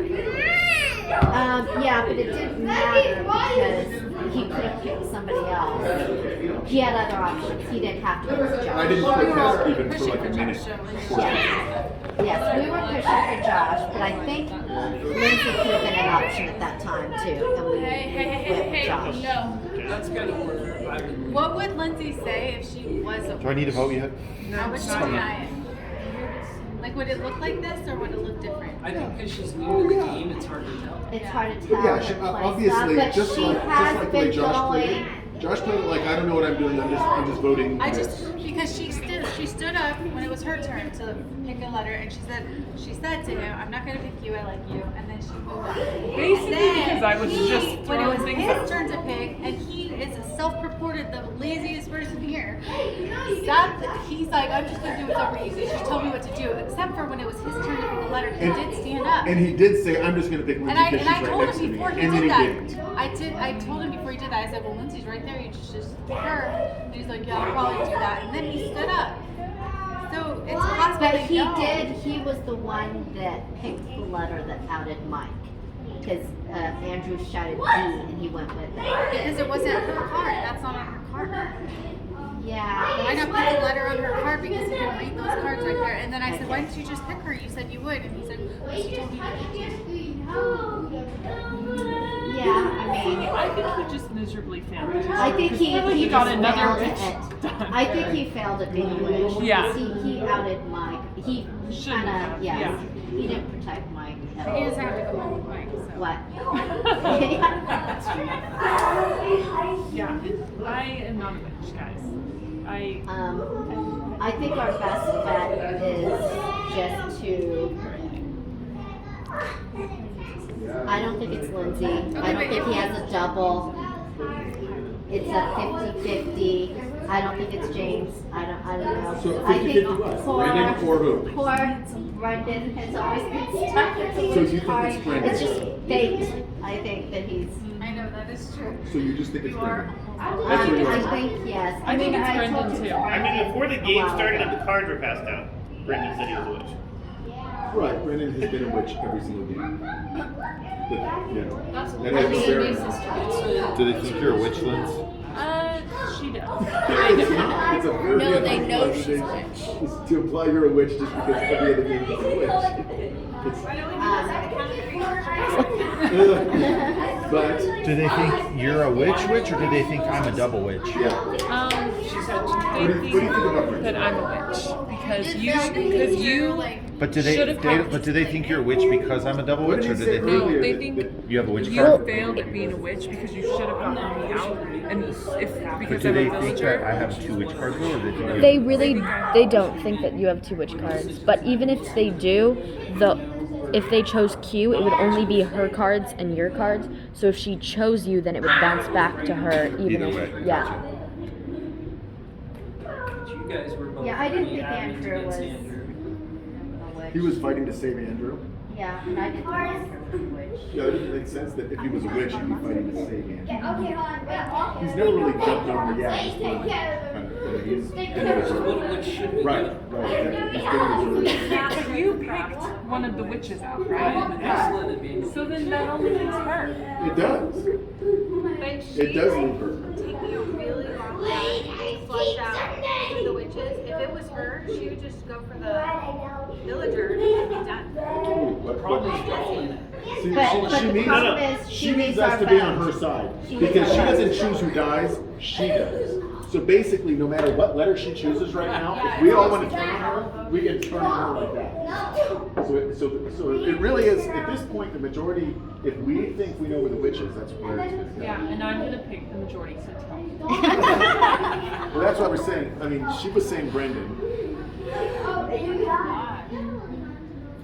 time. Yeah, but it didn't matter because he could have picked somebody else. He had other options. He didn't have to go with I Josh. didn't protest even for like a minute. Yes, we were pushing for Josh, but I think Lindsay could have been an option at that time too, and we went with Josh. No. That's kind of where I've been. What would Lindsay say if she was a Do I need to vote yet? How would she deny it? Like, would it look like this or would it look different? I think because she's new to the game, it's hard to tell. It's hard to tell. Yeah, the place obviously, but just she like has the way been Josh played going. it. Josh played it like I don't know what I'm doing. I'm just voting. I just because she stood up when it was her turn to pick a letter, and she said to him, "I'm not going to pick you. I like you." And then she moved on. Basically, Then because I was just when it throwing was things his out. turn to pick, and he is self-purported the laziest person here. He's like, "I'm just going to do whatever you say. She told me what to do." Except for when it was his turn to pick a letter, he did stand up. And he did say, "I'm just going to pick Lindsay And I because she's right told next to him me." before he And then did he that. didn't. I told him before he did that. I said, "Well, Lindsay's right there. You just pick her." And he's like, "Yeah, I'll probably do that." And then he stood up. So it's possible. But they he know. did. He was the one that picked the letter that outed Mike, because Andrew shouted B, and he went with it. Because it wasn't her card. That's not on her card. Yeah. Why not put the letter on her card? Because he didn't read those cards right there. And then I said, "Why didn't you just pick her? You said you would." And he said, "Well, she told me to." Yeah, I mean, I think he just miserably failed. I think he got just another failed witch at. done. I think he failed at being a witch. Yeah. He outed Mike. He Shouldn't kind have, of yes. yeah. He didn't protect Mike at all. He doesn't have to go home with Mike. So. What? Yeah, I am not a witch, guys. I think our best bet is just to. I don't think it's Lindsay. I don't think he has a double. It's a 50-50. I don't think it's James. I don't know. So I think 50-50 what? Brendan or who? Poor Brendan has always been stuck with the So you witch think card. it's Brendan? It's just fate. I think that he's. I know that is true. So you just think it's Brendan? I think yes. I think it's told Brendan you too. I mean, before the a game while started ago. and the cards were passed out, Brendan said he was a witch. Right, Brendan has been a witch every single game. But, you know, That's that has a fair amount. Do they think you're a witch, Linz? She does. It's not. It's a very No, they know accusation she's a witch. is to imply you're a witch just because every other game is a witch. It's, but Do they think you're a witch, or do they think I'm a double witch? yeah. She said What do you think about Brendan? that I'm a witch because you But do Should've they think you're a witch because I'm a double What witch, did or he do say they think? earlier? No, they that- think- that You have a witch You card. failed at being a witch because you should have gotten me out. And if But because do I'm they a think villager, that I have 2 witch cards though, or did you? They really, they don't think that you have 2 witch cards. But even if they do, if they chose Q, it would only be her cards and your cards. So if she chose you, then it would bounce back to her. Even Either if, way. yeah. You guys were both Yeah, I didn't pretty think adamant Andrew against was- Andrew. He was fighting to save Andrew. Yeah, and I didn't think Andrew was a witch. Yeah, it makes sense that if he was a witch, he'd be fighting to save Andrew. He's never really jumped on her yet. He's been What should we right, do? right. He's been but you picked one of the witches out, I am right? excellent at being. So then that only leaves her. It does. But she It does leave her. taking a really long time to flush out the witches. If it was her, she would just go for the villagers and be done. See, But she the needs, problem is she needs us to be on her side because she doesn't choose who dies, she does. So basically, no matter what letter she chooses right now, if we all want to turn her, we can turn her like that. So it really is, at this point, the majority, if we think we know where the witch is, that's where it's going to go. Yeah, and I'm gonna pick the majority, so tell me. Well, that's what we're saying. I mean, she was saying Brendan.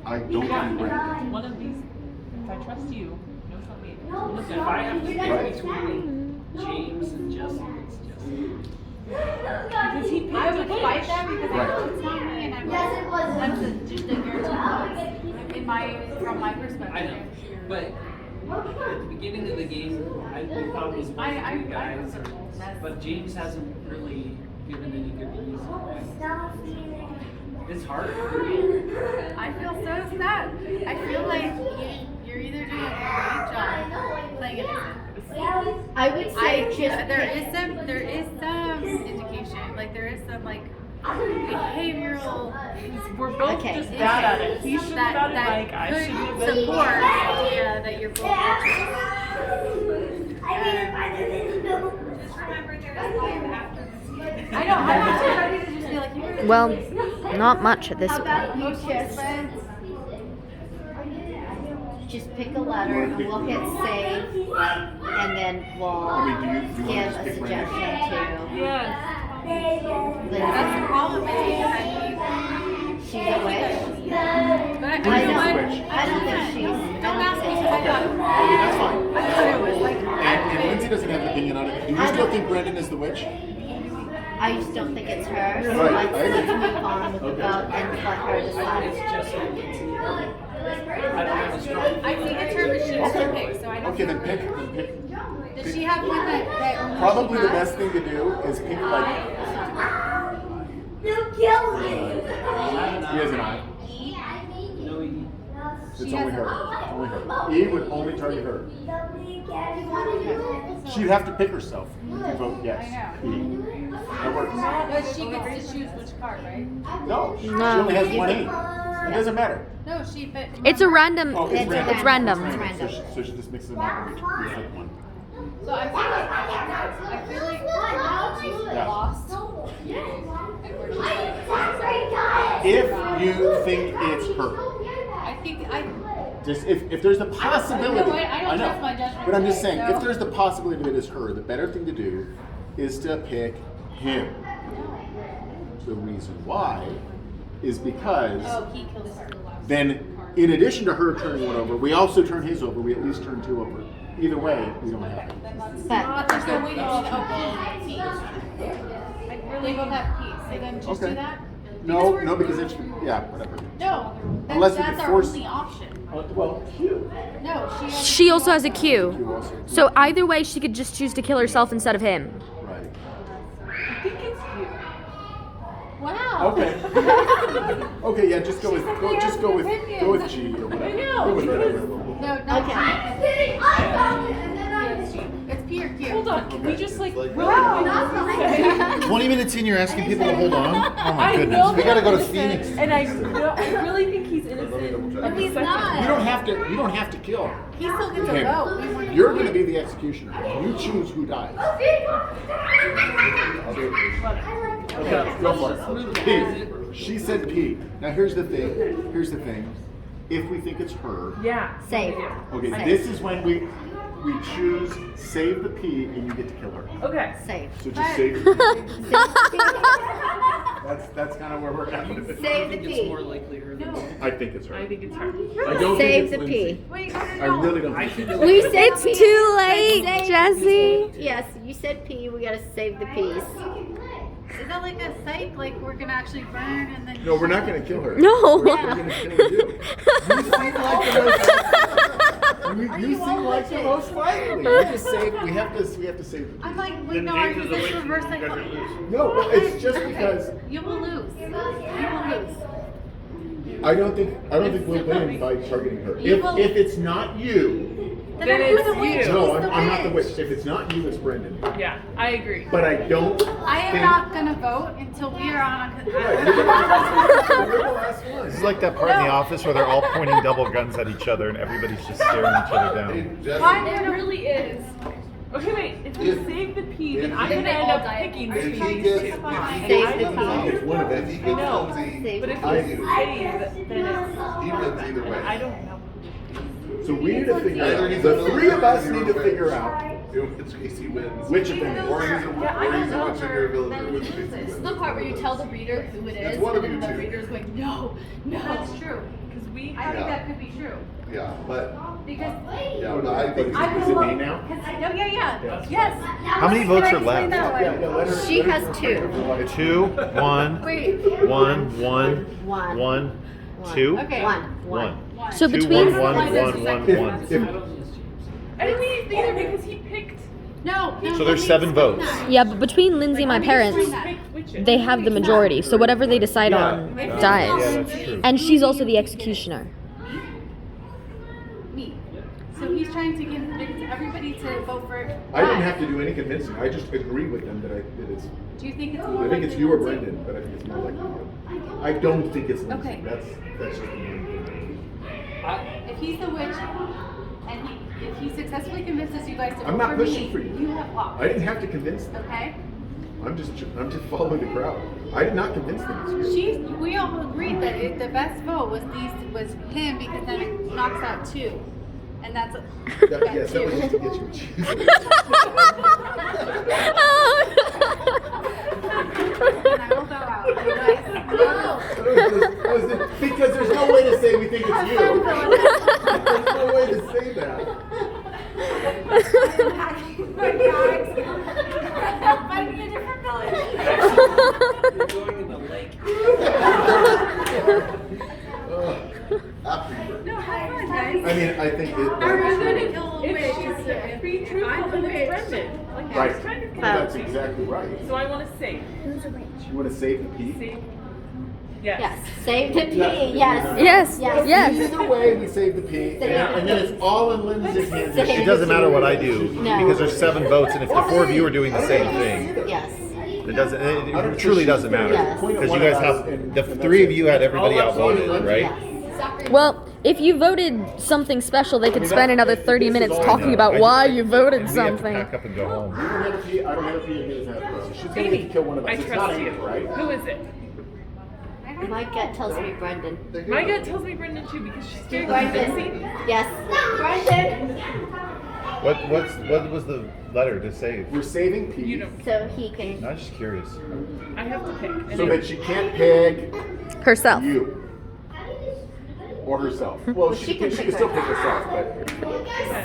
I don't think Brendan. One of these, if I trust you, no, it's not me. If I have to Right. pick between James and Jesse, it's Jesse. Because he picked I a would witch. fight that because I Right. know it's not me, and I'm that's just a guarantee in from my perspective. I know, but at the beginning of the game, I thought it was both I you guys, that's- but James hasn't really given any good reason why. It's hard. I feel so sad. I feel like you're either doing a great job playing innocent. I would say just there is some indication, like there is some like behavioral We're both Okay. just bad at it. He should have got it like I could should have been. support the idea that you're both I know, I'm not too ready to just be like, you're Well, not much at this How point. about you just pick a letter and we'll hit save, and then we'll I mean, do you give want to a just pick Brendan? suggestion Yes. to that's the problem with me, she's a witch. but I don't think she's. don't ask me because I Okay, thought, I mean, that's fine. I thought it was like, And Lindsay doesn't have an opinion on it. Do you still think Brendan is the witch? I just don't think it's her. So Right, let's I agree. move on with the Okay. vote and let her It's decide. Jesse and Lindsay. I don't have a strong. I think it's her, but she was to pick, so I don't. Okay, then pick. Does she have one that only Probably she the has? best thing to do is pick like. He has an eye. No, he. It's only her. Only her. E would only target her. She'd have to pick herself to vote yes. E. That works. But she gets to choose which card, right? No, she No. only has one E. It doesn't matter. No, she. But It's a random. Oh, It's random. It's random. It's random. So she just mixes them up and we flip one. So I feel like she's Yeah. lost. And we're just like, If you think it's her. I think I. Just if there's the possibility, I don't trust my judgment but I'm just saying, today, so- if there's the possibility that it's her, the better thing to do is to pick him. The reason why is because Oh, he killed her. then, in addition to her turning one over, we also turn his over. We at least turn 2 over. Either way, we don't have it. But there's no way to have peace. They both have peace. So then just Okay. do that. No, because it's whatever. No, Unless we that's could our force- only option. Well, Q. No, she has. She also has a Q. Q also. So either way, she could just choose to kill herself instead of him. Right. I think it's you. Wow. Okay. Okay, yeah, just go with G or whatever. I know, Go with she whatever. No, no. Okay. It's P or Q. Hold on, can we just like really Wow. 20 minutes in, you're asking people to hold on? Oh my I goodness. know We gotta that go to he's innocent, Phoenix. and I really think he's innocent. But he's not. You don't have to kill He still gets a him. vote. We want You're going to be the executioner. You choose who dies. Okay, go for it. P. She said P. Now here's the thing. if we think it's her. Yeah. Save. Okay, Save. this is when we choose save the P and you get to kill her. Okay. Save. So just save the P. That's kind of where we're at with it. Save the I think it's P. more likely her than I think it's her. I think it's her. I don't Save think the it's Lindsay. P. Wait, I really don't think it's We said It's P. too late, Save- Jesse. Yes, you said P. We gotta save the P's. is that like a psych? Like we're gonna actually burn and then? No, we're not going to kill her. No. We're going to kill you. You seem like the most. You seem like the most likely. We just save. We have to save the P. I'm like, wait, Then no, James are is you the just witch. reverse You guys are psychology? loose. No, it's just because You will lose. You will lose. I don't think we'll win by targeting her. You If will- it's not you, Then who's it's the witch? you. no, Who's the I'm not the witch? witch. If it's not you, it's Brendan. Yeah, I agree. But I don't. I am think, not gonna vote until we are on a. Right, you're the last one. This is like that part in the office where they're all pointing double guns at each other and everybody's just staring each other down. Hey, Jesse, It really is. Okay, wait. If we If- save the P, then if I'm he- gonna end up picking if he between gets- these two. if he Save gets the P. It's one of If he them. gets No. Lindsay, Save But if the we I P. do. save, then He wins either way. I don't know. So we need to figure Either out. he's The a three of us villager need to or figure witch. out In which case he wins. which of them. Or he's a Yeah, I or don't he's a know witch and you're a villager. Which case he This is wins. the part where you tell the reader who it It's is, one of and you then the two. reader's going, no, no. That's true. Because we I have. think Yeah. that could be true. Yeah, but Because yeah, but I think I Is will it me vote- now? 'cause no, yeah. Yes. Yes. How many votes are Can I explain left? that one? Yeah, let her. She let her- has two. 2, 1, Wait. 1, 1, One. 1, 2, Okay. One. So 2, between 1, 1, 1, 1, 1. I didn't mean either because he picked. No. So there's 7 votes. yeah, but between Lindsay and my parents, they have the majority. So whatever they decide on Yeah, dies. that's true. And she's also the executioner. Me. So he's trying to convince everybody to vote for. I didn't have to do any convincing. I just agree with them that it's. Do you think it's more? I think it's likely you or Lindsay? Brendan, but I think it's more likely you. I don't think it's Lindsay. Okay. That's just the main thing. If he's the witch, and if he successfully convinces you guys to vote I'm not for pushing me, for you. you have lost. I didn't have to convince them. Okay. I'm just following the crowd. I did not convince them. It's you. We all agreed that the best vote was him because then it knocks out 2, and that's Yes, that was just to get you. Jesus. And I will bow out. You guys, That was just- because there's no way to say we think it's you. There's no way to say that. I'm packing my bags. I'm finding a different village. You're going in the lake. after you. No, have fun, guys. I mean, I think it. Are we gonna kill a witch? If be truthful, then it's Brendan. Like Right. that's kind of That's exactly right. So I want to save. You want to save the P? Save. Yes. Yes. Save the P. Yeah. Yes. Yes, yes. Either way, we save the P, and then it's all in Lindsay's hands. Save It doesn't matter what I do No. because there's 7 votes, and if the 4 of you are doing the same thing, Yes. it doesn't. It truly doesn't matter Yes. because you guys have the 3 of you had everybody outvoted, right? Yes. Well, if you voted something special, they could spend another 30 minutes talking about why you voted We have to something. pack up and go home. You don't have a P. I don't have a P. And he doesn't have a P. So she's gonna get to kill one of us. I It's trust not you. Amy, right? Who is it? My gut tells me Brendan. My gut tells me Brendan too because she's very Brendan. convincing. Yes. Brendan. What was the letter to save? We're saving P. You don't. So he can. I'm just curious. I have to pick. So that she can't pick Herself. you. Or herself. Well, she can still pick herself, but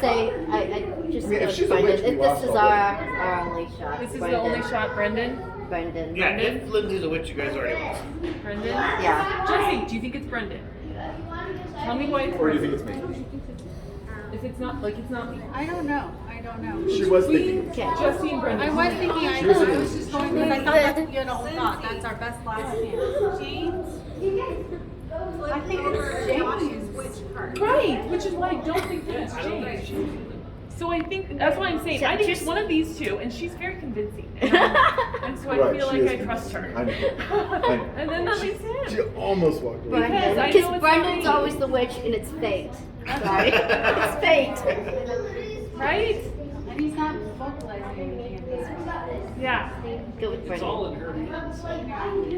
Say, I just I mean, if go she's a Brendan. witch, we This lost is already. our only shot. This is Brendan. the only shot, Brendan. Brendan. Yeah, if Lindsay's a witch, you guys already lost. Brendan. Yeah. Jesse, do you think it's Brendan? Tell me why it's or do you Brendan. think it's me? If it's not, like it's not me. I don't know. She was thinking. Jesse and Brendan. I was thinking. I was just going because I thought that's you know thought that's our best last chance. James. I think it's James. Right, which is why I don't think that it's James. So I think that's why I'm saying I think it's one of these two, and she's very convincing, and so I Right, feel she like is I trust her. I know. And then that leaves She him. almost walked away. Because I know Because it's Brendan's not me. always the witch and it's fate. Right? It's fate. Right? And he's not vocalizing anything at this point. Yeah. Go with It's all Brendan. in her hands.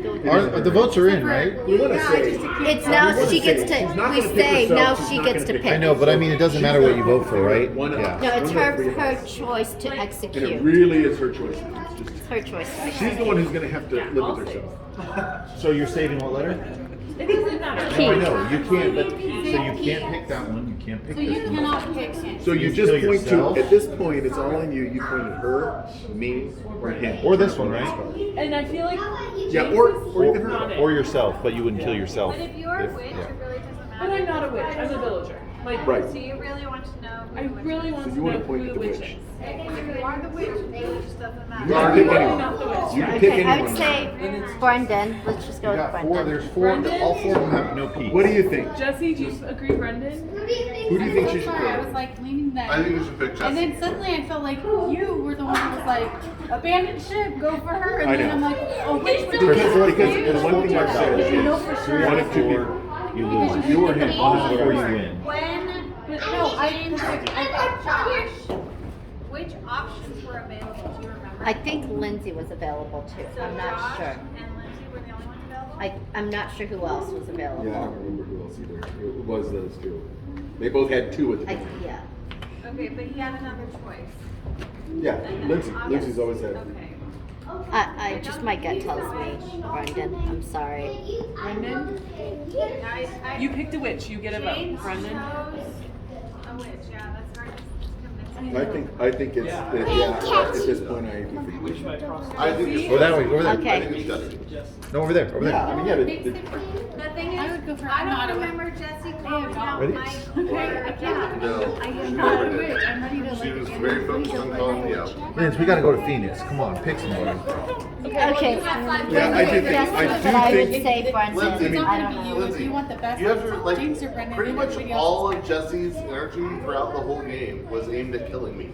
Go with The votes are in, right? We want to say. It's now she gets She's to. not We gonna pick say herself, now she's she not gets gonna to pick pick. I know, but I mean, it doesn't matter what you vote for, right? One of Yeah. No, it's one of the three her of us. choice to And it execute. really is her choice. It's her choice. She's the one who's going to have to live with herself. So you're saving what letter? It doesn't matter. No, I know, you can't, but, so you can't pick that one, you can't pick So you this one. cannot pick him. So you You just kill point yourself. to, at this point, it's all on you. You point at her, me, or him. Or this one, right? And I feel like Yeah, James or is even not her. it. Or yourself, but you wouldn't kill yourself. But if you're a witch, yeah. it really doesn't matter. But I'm not a witch. I'm a villager. Like, Right. So you really want to know who I the witch really is. want So to you want know to point who at the the witch witch. is. And if you are the witch, it just doesn't matter. You can pick Probably anyone. not the witch. You can pick Okay, I would anyone. say Brendan. Let's just go You with got four, Brendan. there's four, all four of them have no P. What do you think? Jesse, do you agree, Brendan? Who do you think she should Sorry, I pick? was like leaning that. I think we should pick And Jesse. then suddenly I felt like you were the one who was like, abandon ship, go for her. And I then know. I'm like, oh, which one? Because the one thing I've said is You know for sure. one of two people. You lose. You or him. One is before you win. When, But no, I got Josh. Which options were available? Do you remember? I think Lindsay was available too. So I'm not Josh sure. and Lindsay were the only ones available? I'm not sure who else was available. Yeah, I don't remember who else either. It was those two. They both had two at the time. Yeah. Okay, but he had another choice. Yeah, And then Lindsay. obviously- Lindsay's always had. Okay. I just my gut tells me Brendan. I'm sorry. Brendan? You picked a witch. You get a vote. James Brendan? chose a witch. Yeah, that's hard to convince me. I think it's yeah. At this point, I do think. Which by process? I think it's Go that way, over there. Okay. I think it's Jesse. No, over there, over Yeah, there. I mean, yeah. The thing is, I would go for I not a don't witch. remember Jesse calling out Ready? my word. Yeah. No. I am She not a never witch. did. I'm ready to She like was again. very focused on calling me out. Vince, we gotta go to Phoenix. Come on, pick somebody. Okay. Yeah, I do think. Jesse, I but I do would think. say Brendan. Lindsay, It's not I gonna don't be know. you. If Lindsay, you want the best, you have to like James or Brendan. pretty and much everybody else. all of Jesse's energy throughout the whole game was aimed at killing me,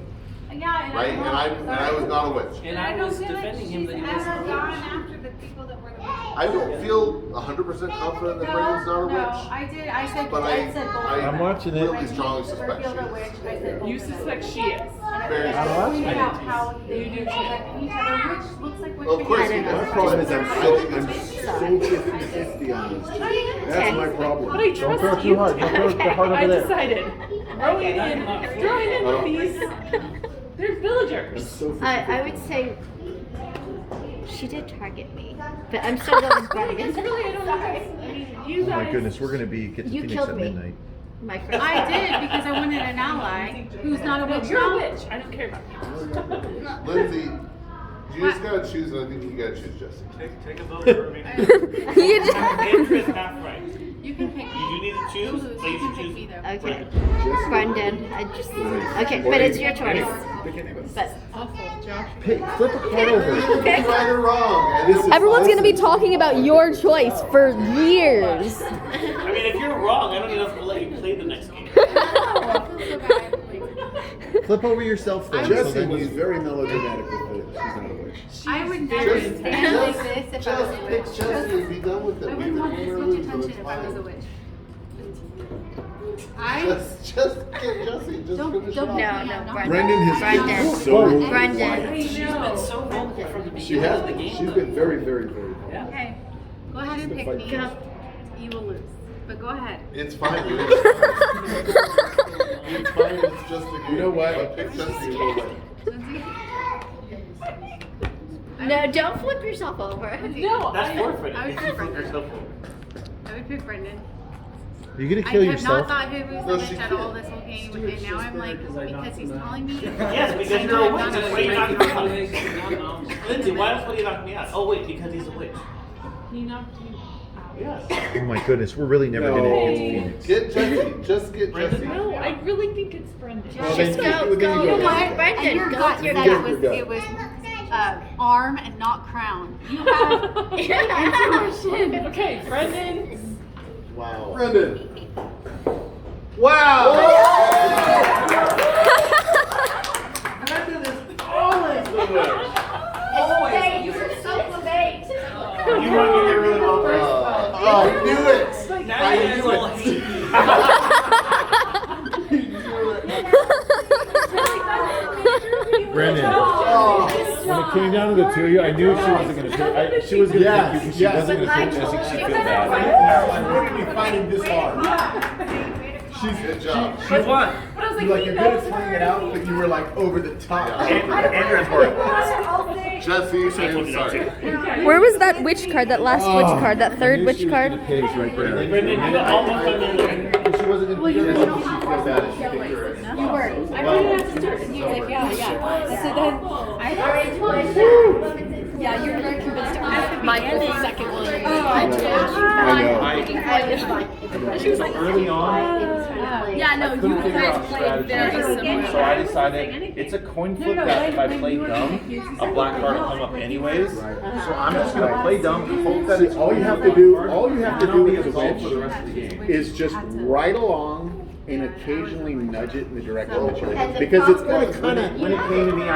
Yeah, and right? And I was not a witch. And I was defending him that he She's ever wasn't gone a witch. after the people that were the witches. I don't feel 100% confident that Brendan's not a witch. No, I did. I said, But I said both. I I'm watching it. really strongly suspect she Revealed a witch. is. I said both. You suspect she is. Very I strongly. pointed out how they You do too. protect each other, which looks like Well, of course witches. he does. My problem is I'm I so think it's- 50-50 on these two. That's my But I problem. trust Don't throw it you. too hard. Don't throw it too hard I over there. decided. Throwing in these. They're I'm villagers. so I would say she did target me, but I'm still going with Brendan. It's really, I don't know. I mean, you Oh guys. my goodness, we're gonna get to You Phoenix killed at me. midnight. My first. I did because I wanted an ally who's not a No, witch. you're a witch. I don't care about you. Lindsay, you just gotta choose, and I think you gotta choose Jesse. Take a vote for me. You just- Andrew's half right. You can pick You me. do need to choose, but you You should can pick choose. me though. Okay. Brendan. I just. Okay, but it's your choice. But Awful, Josh. Pick, flip a card over. Right or wrong, and this is Everyone's gonna be talking about your choice for years. I mean, if you're wrong, I don't even have to let you play the next game. Flip over yourself then. so Jessie then was you, very melodramatic with it. She's not a witch. I would never Just- stand like this if I was a Just witch. pick Jesse and be done with it. I We wouldn't want this win or much lose, but attention it's if I was a fine. witch. Just get Jesse. Just finish it off. no, Brendan. Brendan has Brendan. been so Brendan. She's been so vocal from the She beginning has of the been. game. She's been very, very, very. Okay, go ahead and She's pick been me. fighting. You will lose, but go ahead. It's fine. It's fine. It's just a game. You know what? But pick Jesse. You will win. Lindsay? No, don't flip yourself over. No, That's forfeiting. I would If you pick flip Brendan. yourself over. I would pick Brendan. you're gonna I kill have yourself. not thought he was No, a she witch at all this whole game, and now I'm like, because he's calling me. Yes, because you're a witch. That's why you're knocking me out. Lindsay, why else would you knock me out? Oh wait, because he's a witch. he knocked you out. Yes. Oh my goodness, we're really never gonna get to Phoenix. Get Jesse. Just get Jesse. No, I really think it's Brendan. Well, then Just you- go, then go. you go Go with ahead, it. Brendan. And your Go gut with your said gut. it was arm and not crown. You have intuition. Okay, Brendan. Wow. Brendan. Wow. Brendan is always the witch. Hey, you were so late. You want me there really well first. I knew it. Now I you guys knew all it. hate me. Brendan, Oh. when it it came down to the two of you, I knew she wasn't going to pick. She was going to pick you because she wasn't going to pick Jesse. She'd feel bad. I'm literally finding this hard. Good job. She won. You're like, you're good at playing it out, but you were like over the top. Andrew's work. Jesse, say I'm sorry. Where was that witch card? That last witch card? That third witch card? Pigs right there. Brendan, you almost done it. She wasn't going to pick Jesse. She feels bad if she picked her. You were. I really have to start. And he was like, yeah. So then yeah, you were very convinced. My second one. I know. She was like, Early on, yeah, no, you couldn't figure guys out played very strategy. similar. So I decided it's a coin flip that if I play dumb, a black card will come up anyways. So I'm just going to play dumb, hope that it's All you have to do, all you have to do as a for the witch rest of the game. is just ride along and occasionally nudge it in the direction that you're in. Because it's going to kind of, When it came to me,